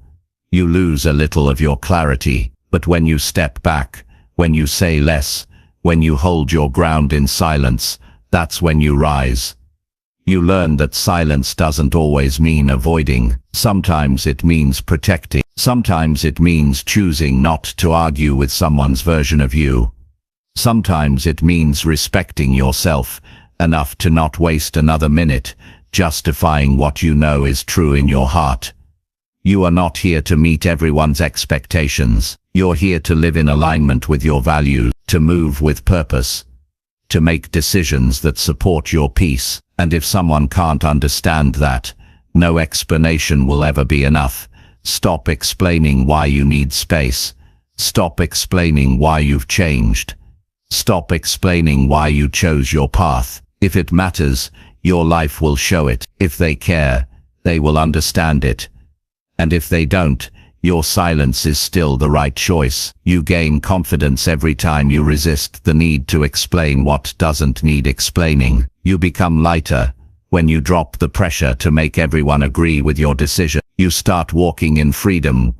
You lose a little of your clarity. But when you step back, when you say less, when you hold your ground in silence, that's when you rise. You learn that silence doesn't always mean avoiding. Sometimes it means protecting. Sometimes it means choosing not to argue with someone's version of you. Sometimes it means respecting yourself enough to not waste another minute justifying what you know is true in your heart. You are not here to meet everyone's expectations. You're here to live in alignment with your values, to move with purpose, to make decisions that support your peace. And if someone can't understand that, no explanation will ever be enough. Stop explaining why you need space. Stop explaining why you've changed. Stop explaining why you chose your path. If it matters, your life will show it. If they care, they will understand it. And if they don't, your silence is still the right choice. You gain confidence every time you resist the need to explain what doesn't need explaining. You become lighter when you drop the pressure to make everyone agree with your decision. You start walking in freedom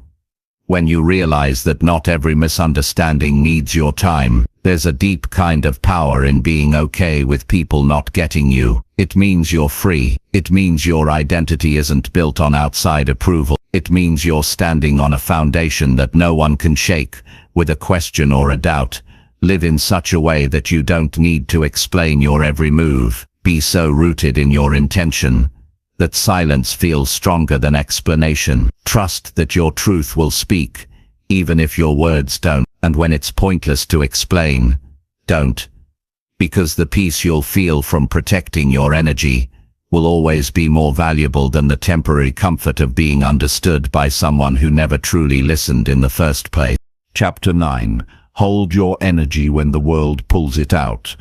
when you realize that not every misunderstanding needs your time. There's a deep kind of power in being okay with people not getting you. It means you're free. It means your identity isn't built on outside approval. It means you're standing on a foundation that no one can shake with a question or a doubt. Live in such a way that you don't need to explain your every move. Be so rooted in your intention that silence feels stronger than explanation. Trust that your truth will speak, even if your words don't. And when it's pointless to explain, don't. Because the peace you'll feel from protecting your energy will always be more valuable than the temporary comfort of being understood by someone who never truly listened in the first place. Chapter 9. Hold your energy when the world pulls it out.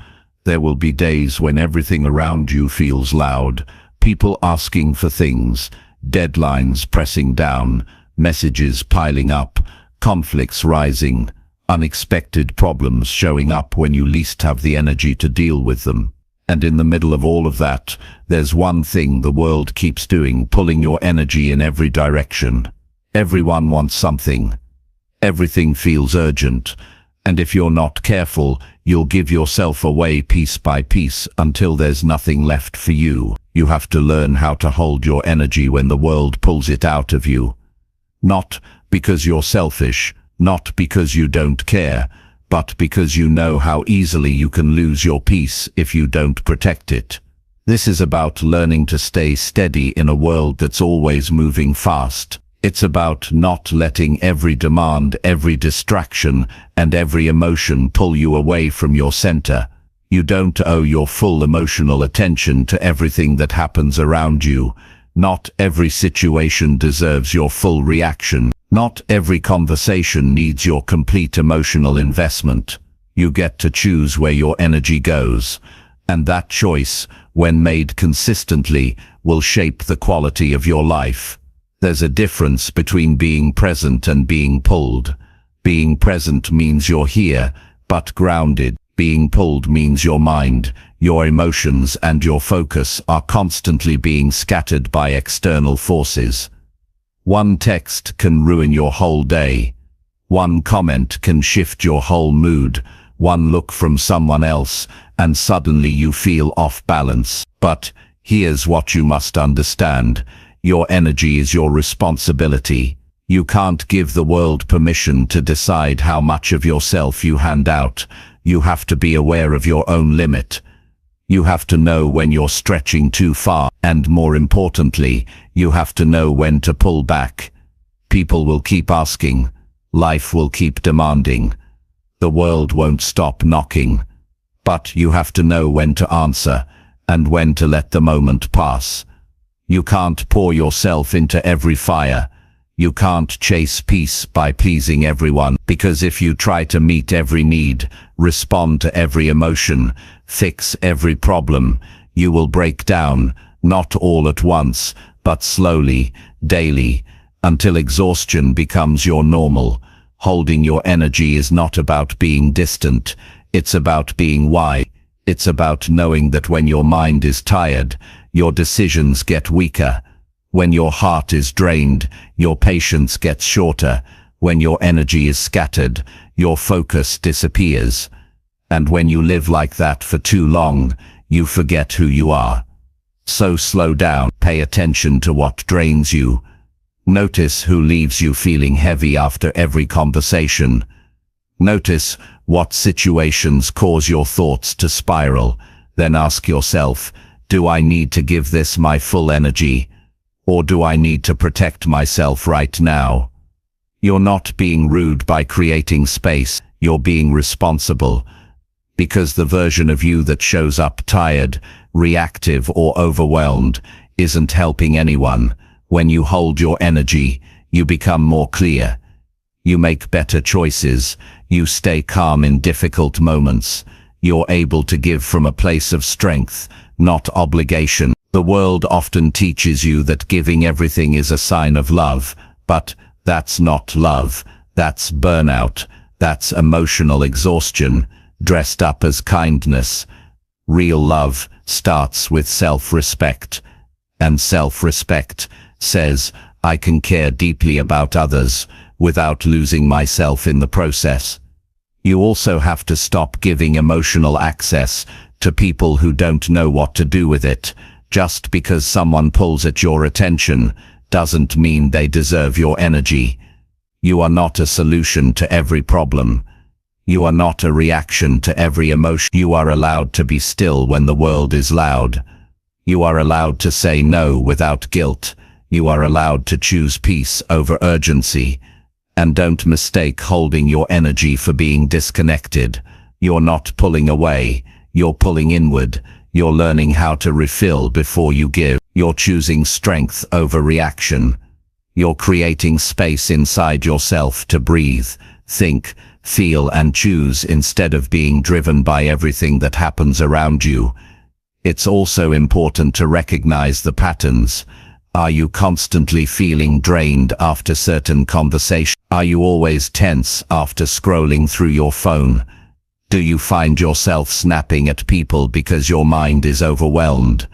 There will be days when everything around you feels loud. People asking for things, deadlines pressing down, messages piling up, conflicts rising, unexpected problems showing up when you least have the energy to deal with them. And in the middle of all of that, there's one thing the world keeps doing, pulling your energy in every direction. Everyone wants something. Everything feels urgent. And if you're not careful, you'll give yourself away piece by piece until there's nothing left for you. You have to learn how to hold your energy when the world pulls it out of you. Not because you're selfish, not because you don't care, but because you know how easily you can lose your peace if you don't protect it. This is about learning to stay steady in a world that's always moving fast. It's about not letting every demand, every distraction, and every emotion pull you away from your center. You don't owe your full emotional attention to everything that happens around you. Not every situation deserves your full reaction. Not every conversation needs your complete emotional investment. You get to choose where your energy goes, and that choice, when made consistently, will shape the quality of your life. There's a difference between being present and being pulled. Being present means you're here, but grounded. Being pulled means your mind, your emotions, and your focus are constantly being scattered by external forces. One text can ruin your whole day. One comment can shift your whole mood. One look from someone else, and suddenly you feel off balance. But here's what you must understand. Your energy is your responsibility. You can't give the world permission to decide how much of yourself you hand out. You have to be aware of your own limit. You have to know when you're stretching too far, and more importantly, you have to know when to pull back. People will keep asking. Life will keep demanding. The world won't stop knocking. But you have to know when to answer, and when to let the moment pass. You can't pour yourself into every fire. You can't chase peace by pleasing everyone, because if you try to meet every need, respond to every emotion, fix every problem, you will break down, not all at once, but slowly, daily, until exhaustion becomes your normal. Holding your energy is not about being distant, it's about being wise. It's about knowing that when your mind is tired, your decisions get weaker. When your heart is drained, your patience gets shorter. When your energy is scattered, your focus disappears. And when you live like that for too long, you forget who you are. So slow down, pay attention to what drains you. Notice who leaves you feeling heavy after every conversation. Notice what situations cause your thoughts to spiral. Then ask yourself, do I need to give this my full energy? Or do I need to protect myself right now? You're not being rude by creating space, you're being responsible. Because the version of you that shows up tired, reactive, or overwhelmed isn't helping anyone. When you hold your energy, you become more clear. You make better choices. You stay calm in difficult moments. You're able to give from a place of strength, not obligation. The world often teaches you that giving everything is a sign of love, but that's not love. That's burnout. That's emotional exhaustion, dressed up as kindness. Real love starts with self-respect. And self-respect says, I can care deeply about others without losing myself in the process. You also have to stop giving emotional access to people who don't know what to do with it. Just because someone pulls at your attention doesn't mean they deserve your energy. You are not a solution to every problem. You are not a reaction to every emotion. You are allowed to be still when the world is loud. You are allowed to say no without guilt. You are allowed to choose peace over urgency. And don't mistake holding your energy for being disconnected. You're not pulling away. You're pulling inward. You're learning how to refill before you give. You're choosing strength over reaction. You're creating space inside yourself to breathe, think, feel, and choose instead of being driven by everything that happens around you. It's also important to recognize the patterns. Are you constantly feeling drained after certain conversations? Are you always tense after scrolling through your phone? Do you find yourself snapping at people because your mind is overwhelmed?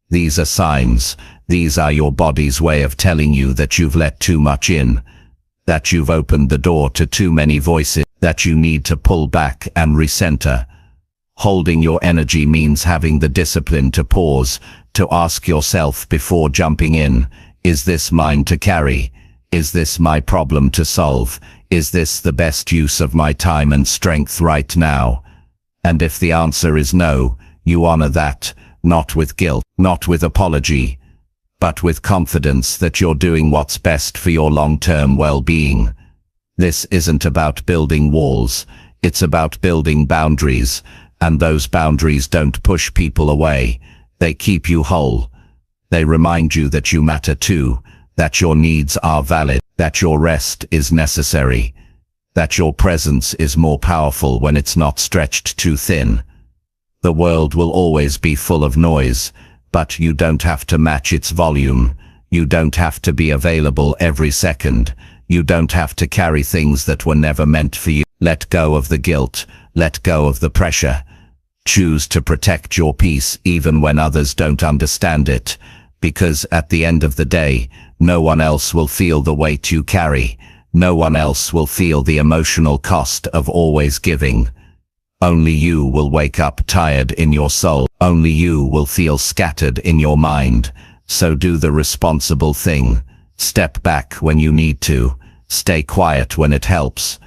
These are signs. These are your body's way of telling you that you've let too much in, that you've opened the door to too many voices, that you need to pull back and recenter. Holding your energy means having the discipline to pause, to ask yourself before jumping in, is this mine to carry? Is this my problem to solve? Is this the best use of my time and strength right now? And if the answer is no, you honor that, not with guilt, not with apology, but with confidence that you're doing what's best for your long-term well-being. This isn't about building walls, it's about building boundaries, and those boundaries don't push people away. They keep you whole. They remind you that you matter too, that your needs are valid, that your rest is necessary, that your presence is more powerful when it's not stretched too thin. The world will always be full of noise, but you don't have to match its volume. You don't have to be available every second. You don't have to carry things that were never meant for you. Let go of the guilt. Let go of the pressure. Choose to protect your peace even when others don't understand it, because at the end of the day, no one else will feel the weight you carry. No one else will feel the emotional cost of always giving. Only you will wake up tired in your soul. Only you will feel scattered in your mind. So do the responsible thing. Step back when you need to. Stay quiet when it helps.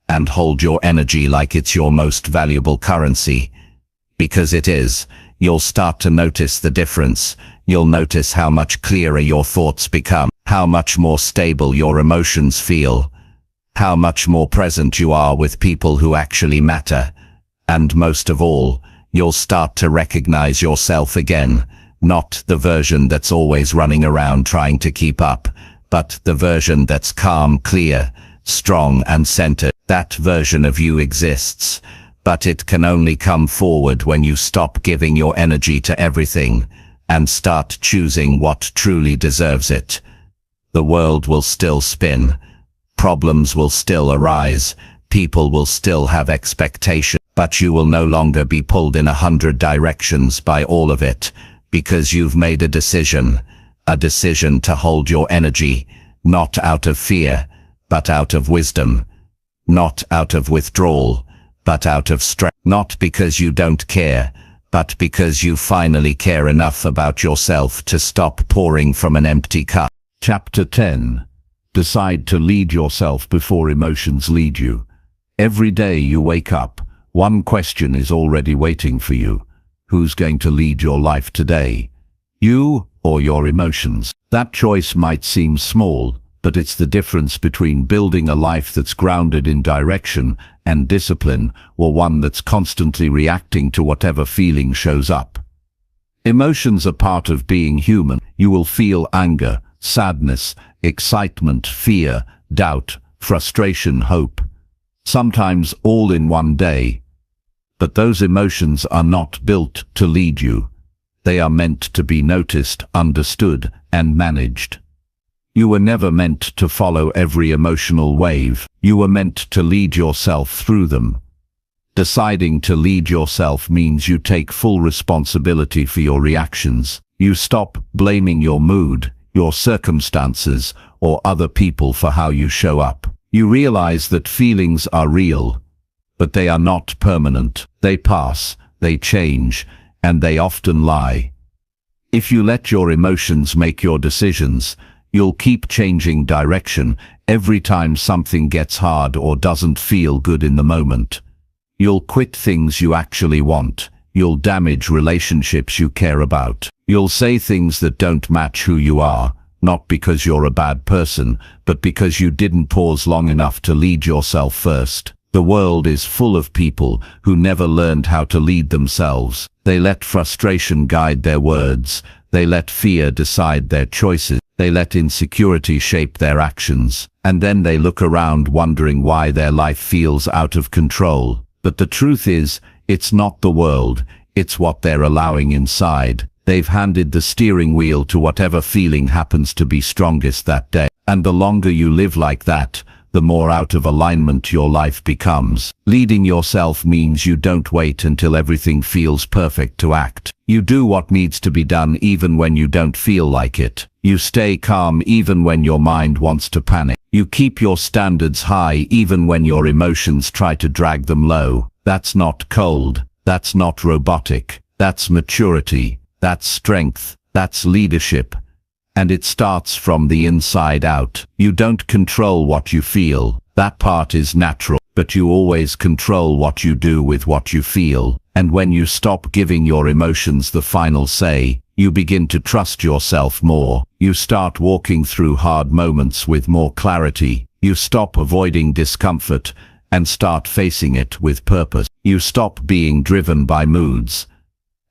And hold your energy like it's your most valuable currency. Because it is. You'll start to notice the difference. You'll notice how much clearer your thoughts become, how much more stable your emotions feel, how much more present you are with people who actually matter. And most of all, you'll start to recognize yourself again, not the version that's always running around trying to keep up, but the version that's calm, clear, strong and centered. That version of you exists, but it can only come forward when you stop giving your energy to everything and start choosing what truly deserves it. The world will still spin. Problems will still arise. People will still have expectations, but you will no longer be pulled in 100 directions by all of it, because you've made a decision to hold your energy, not out of fear, but out of wisdom, not out of withdrawal, but out of strength, not because you don't care, but because you finally care enough about yourself to stop pouring from an empty cup. Chapter 10. Decide to lead yourself before emotions lead you. Every day you wake up, one question is already waiting for you. Who's going to lead your life today? You or your emotions? That choice might seem small, but it's the difference between building a life that's grounded in direction and discipline, or one that's constantly reacting to whatever feeling shows up. Emotions are part of being human. You will feel anger, sadness, excitement, fear, doubt, frustration, hope. Sometimes all in one day. But those emotions are not built to lead you. They are meant to be noticed, understood, and managed. You were never meant to follow every emotional wave. You were meant to lead yourself through them. Deciding to lead yourself means you take full responsibility for your reactions. You stop blaming your mood, your circumstances, or other people for how you show up. You realize that feelings are real, but they are not permanent. They pass, they change, and they often lie. If you let your emotions make your decisions, you'll keep changing direction every time something gets hard or doesn't feel good in the moment. You'll quit things you actually want. You'll damage relationships you care about. You'll say things that don't match who you are, not because you're a bad person, but because you didn't pause long enough to lead yourself first. The world is full of people who never learned how to lead themselves. They let frustration guide their words. They let fear decide their choices. They let insecurity shape their actions. And then they look around wondering why their life feels out of control. But the truth is, it's not the world, it's what they're allowing inside. They've handed the steering wheel to whatever feeling happens to be strongest that day. And the longer you live like that, the more out of alignment your life becomes. Leading yourself means you don't wait until everything feels perfect to act. You do what needs to be done even when you don't feel like it. You stay calm even when your mind wants to panic. You keep your standards high even when your emotions try to drag them low. That's not cold. That's not robotic. That's maturity. That's strength. That's leadership. And it starts from the inside out. You don't control what you feel. That part is natural. But you always control what you do with what you feel. And when you stop giving your emotions the final say, you begin to trust yourself more. You start walking through hard moments with more clarity. You stop avoiding discomfort and start facing it with purpose. You stop being driven by moods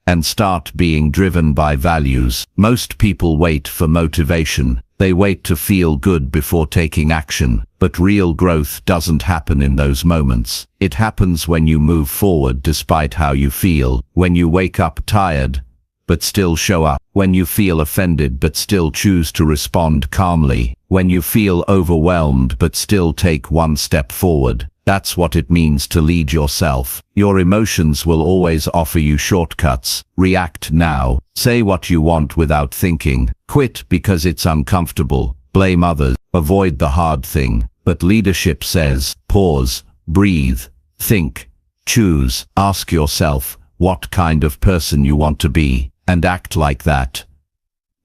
and start being driven by values. Most people wait for motivation. They wait to feel good before taking action. But real growth doesn't happen in those moments. It happens when you move forward despite how you feel. When you wake up tired, but still show up. When you feel offended but still choose to respond calmly. When you feel overwhelmed but still take one step forward. That's what it means to lead yourself. Your emotions will always offer you shortcuts. React now. Say what you want without thinking. Quit because it's uncomfortable. Blame others. Avoid the hard thing. But leadership says, pause, breathe, think, choose. Ask yourself what kind of person you want to be, and act like that.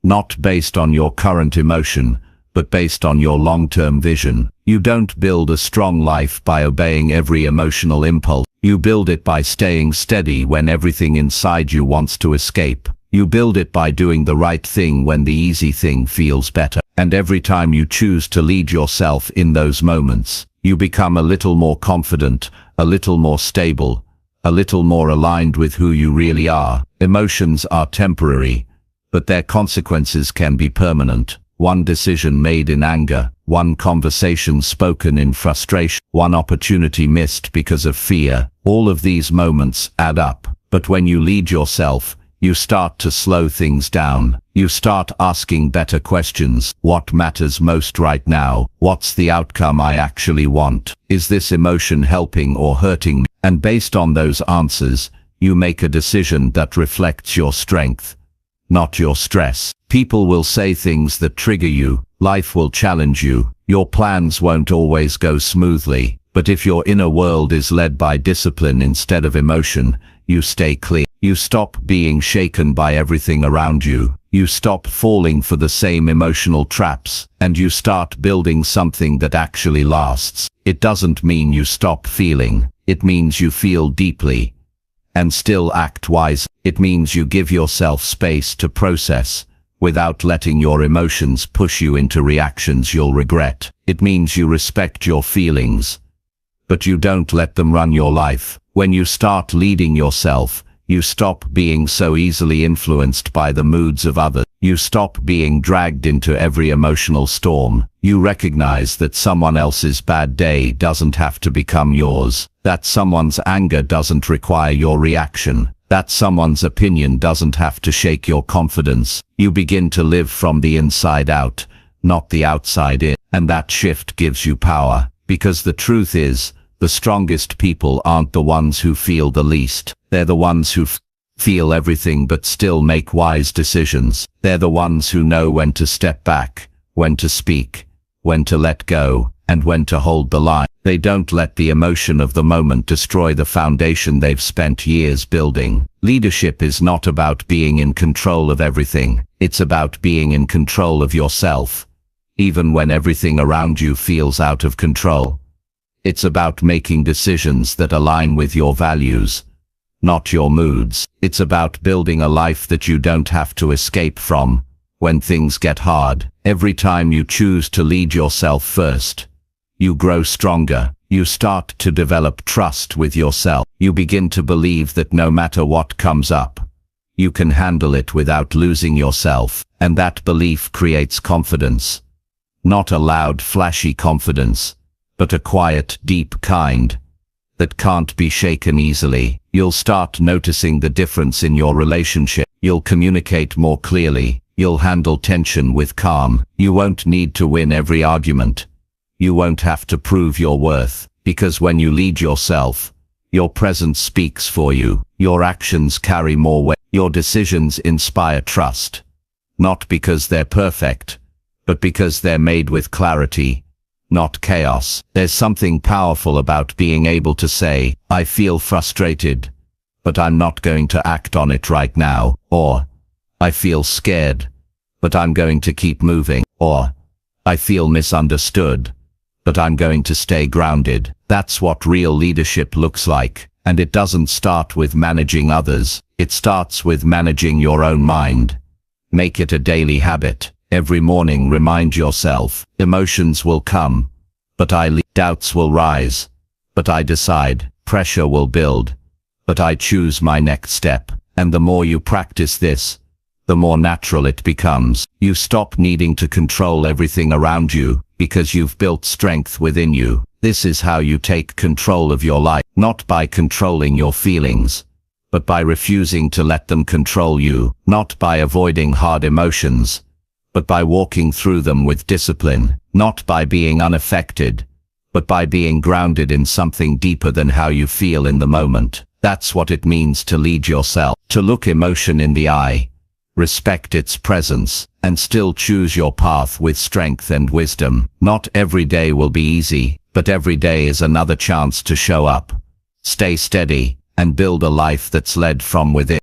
Not based on your current emotion, but based on your long-term vision. You don't build a strong life by obeying every emotional impulse. You build it by staying steady when everything inside you wants to escape. You build it by doing the right thing when the easy thing feels better. And every time you choose to lead yourself in those moments, you become a little more confident, a little more stable, a little more aligned with who you really are. Emotions are temporary, but their consequences can be permanent. One decision made in anger, one conversation spoken in frustration, one opportunity missed because of fear. All of these moments add up. But when you lead yourself, you start to slow things down. You start asking better questions. What matters most right now? What's the outcome I actually want? Is this emotion helping or hurting me? And based on those answers, you make a decision that reflects your strength, not your stress. People will say things that trigger you. Life will challenge you. Your plans won't always go smoothly. But if your inner world is led by discipline instead of emotion, you stay clear. You stop being shaken by everything around you. You stop falling for the same emotional traps, and you start building something that actually lasts. It doesn't mean you stop feeling. It means you feel deeply and still act wise. It means you give yourself space to process without letting your emotions push you into reactions you'll regret. It means you respect your feelings, but you don't let them run your life. When you start leading yourself, you stop being so easily influenced by the moods of others. You stop being dragged into every emotional storm. You recognize that someone else's bad day doesn't have to become yours. That someone's anger doesn't require your reaction. That someone's opinion doesn't have to shake your confidence. You begin to live from the inside out, not the outside in. And that shift gives you power. Because the truth is, the strongest people aren't the ones who feel the least. They're the ones who feel everything but still make wise decisions. They're the ones who know when to step back, when to speak, when to let go, and when to hold the line. They don't let the emotion of the moment destroy the foundation they've spent years building. Leadership is not about being in control of everything. It's about being in control of yourself, even when everything around you feels out of control. It's about making decisions that align with your values, not your moods. It's about building a life that you don't have to escape from when things get hard. Every time you choose to lead yourself first, you grow stronger. You start to develop trust with yourself. You begin to believe that no matter what comes up, you can handle it without losing yourself. And that belief creates confidence. Not a loud, flashy confidence, but a quiet, deep kind that can't be shaken easily. You'll start noticing the difference in your relationship. You'll communicate more clearly. You'll handle tension with calm. You won't need to win every argument. You won't have to prove your worth, because when you lead yourself, your presence speaks for you. Your actions carry more weight. Your decisions inspire trust, not because they're perfect, but because they're made with clarity, not chaos. There's something powerful about being able to say, I feel frustrated, but I'm not going to act on it right now. Or, I feel scared, but I'm going to keep moving. Or, I feel misunderstood, but I'm going to stay grounded. That's what real leadership looks like. And it doesn't start with managing others. It starts with managing your own mind. Make it a daily habit. Every morning remind yourself, emotions will come, but doubts will rise, but I decide, pressure will build, but I choose my next step. And the more you practice this, the more natural it becomes. You stop needing to control everything around you, because you've built strength within you. This is how you take control of your life, not by controlling your feelings, but by refusing to let them control you, not by avoiding hard emotions, but by walking through them with discipline, not by being unaffected, but by being grounded in something deeper than how you feel in the moment. That's what it means to lead yourself, to look emotion in the eye, respect its presence, and still choose your path with strength and wisdom. Not every day will be easy, but every day is another chance to show up, stay steady, and build a life that's led from within.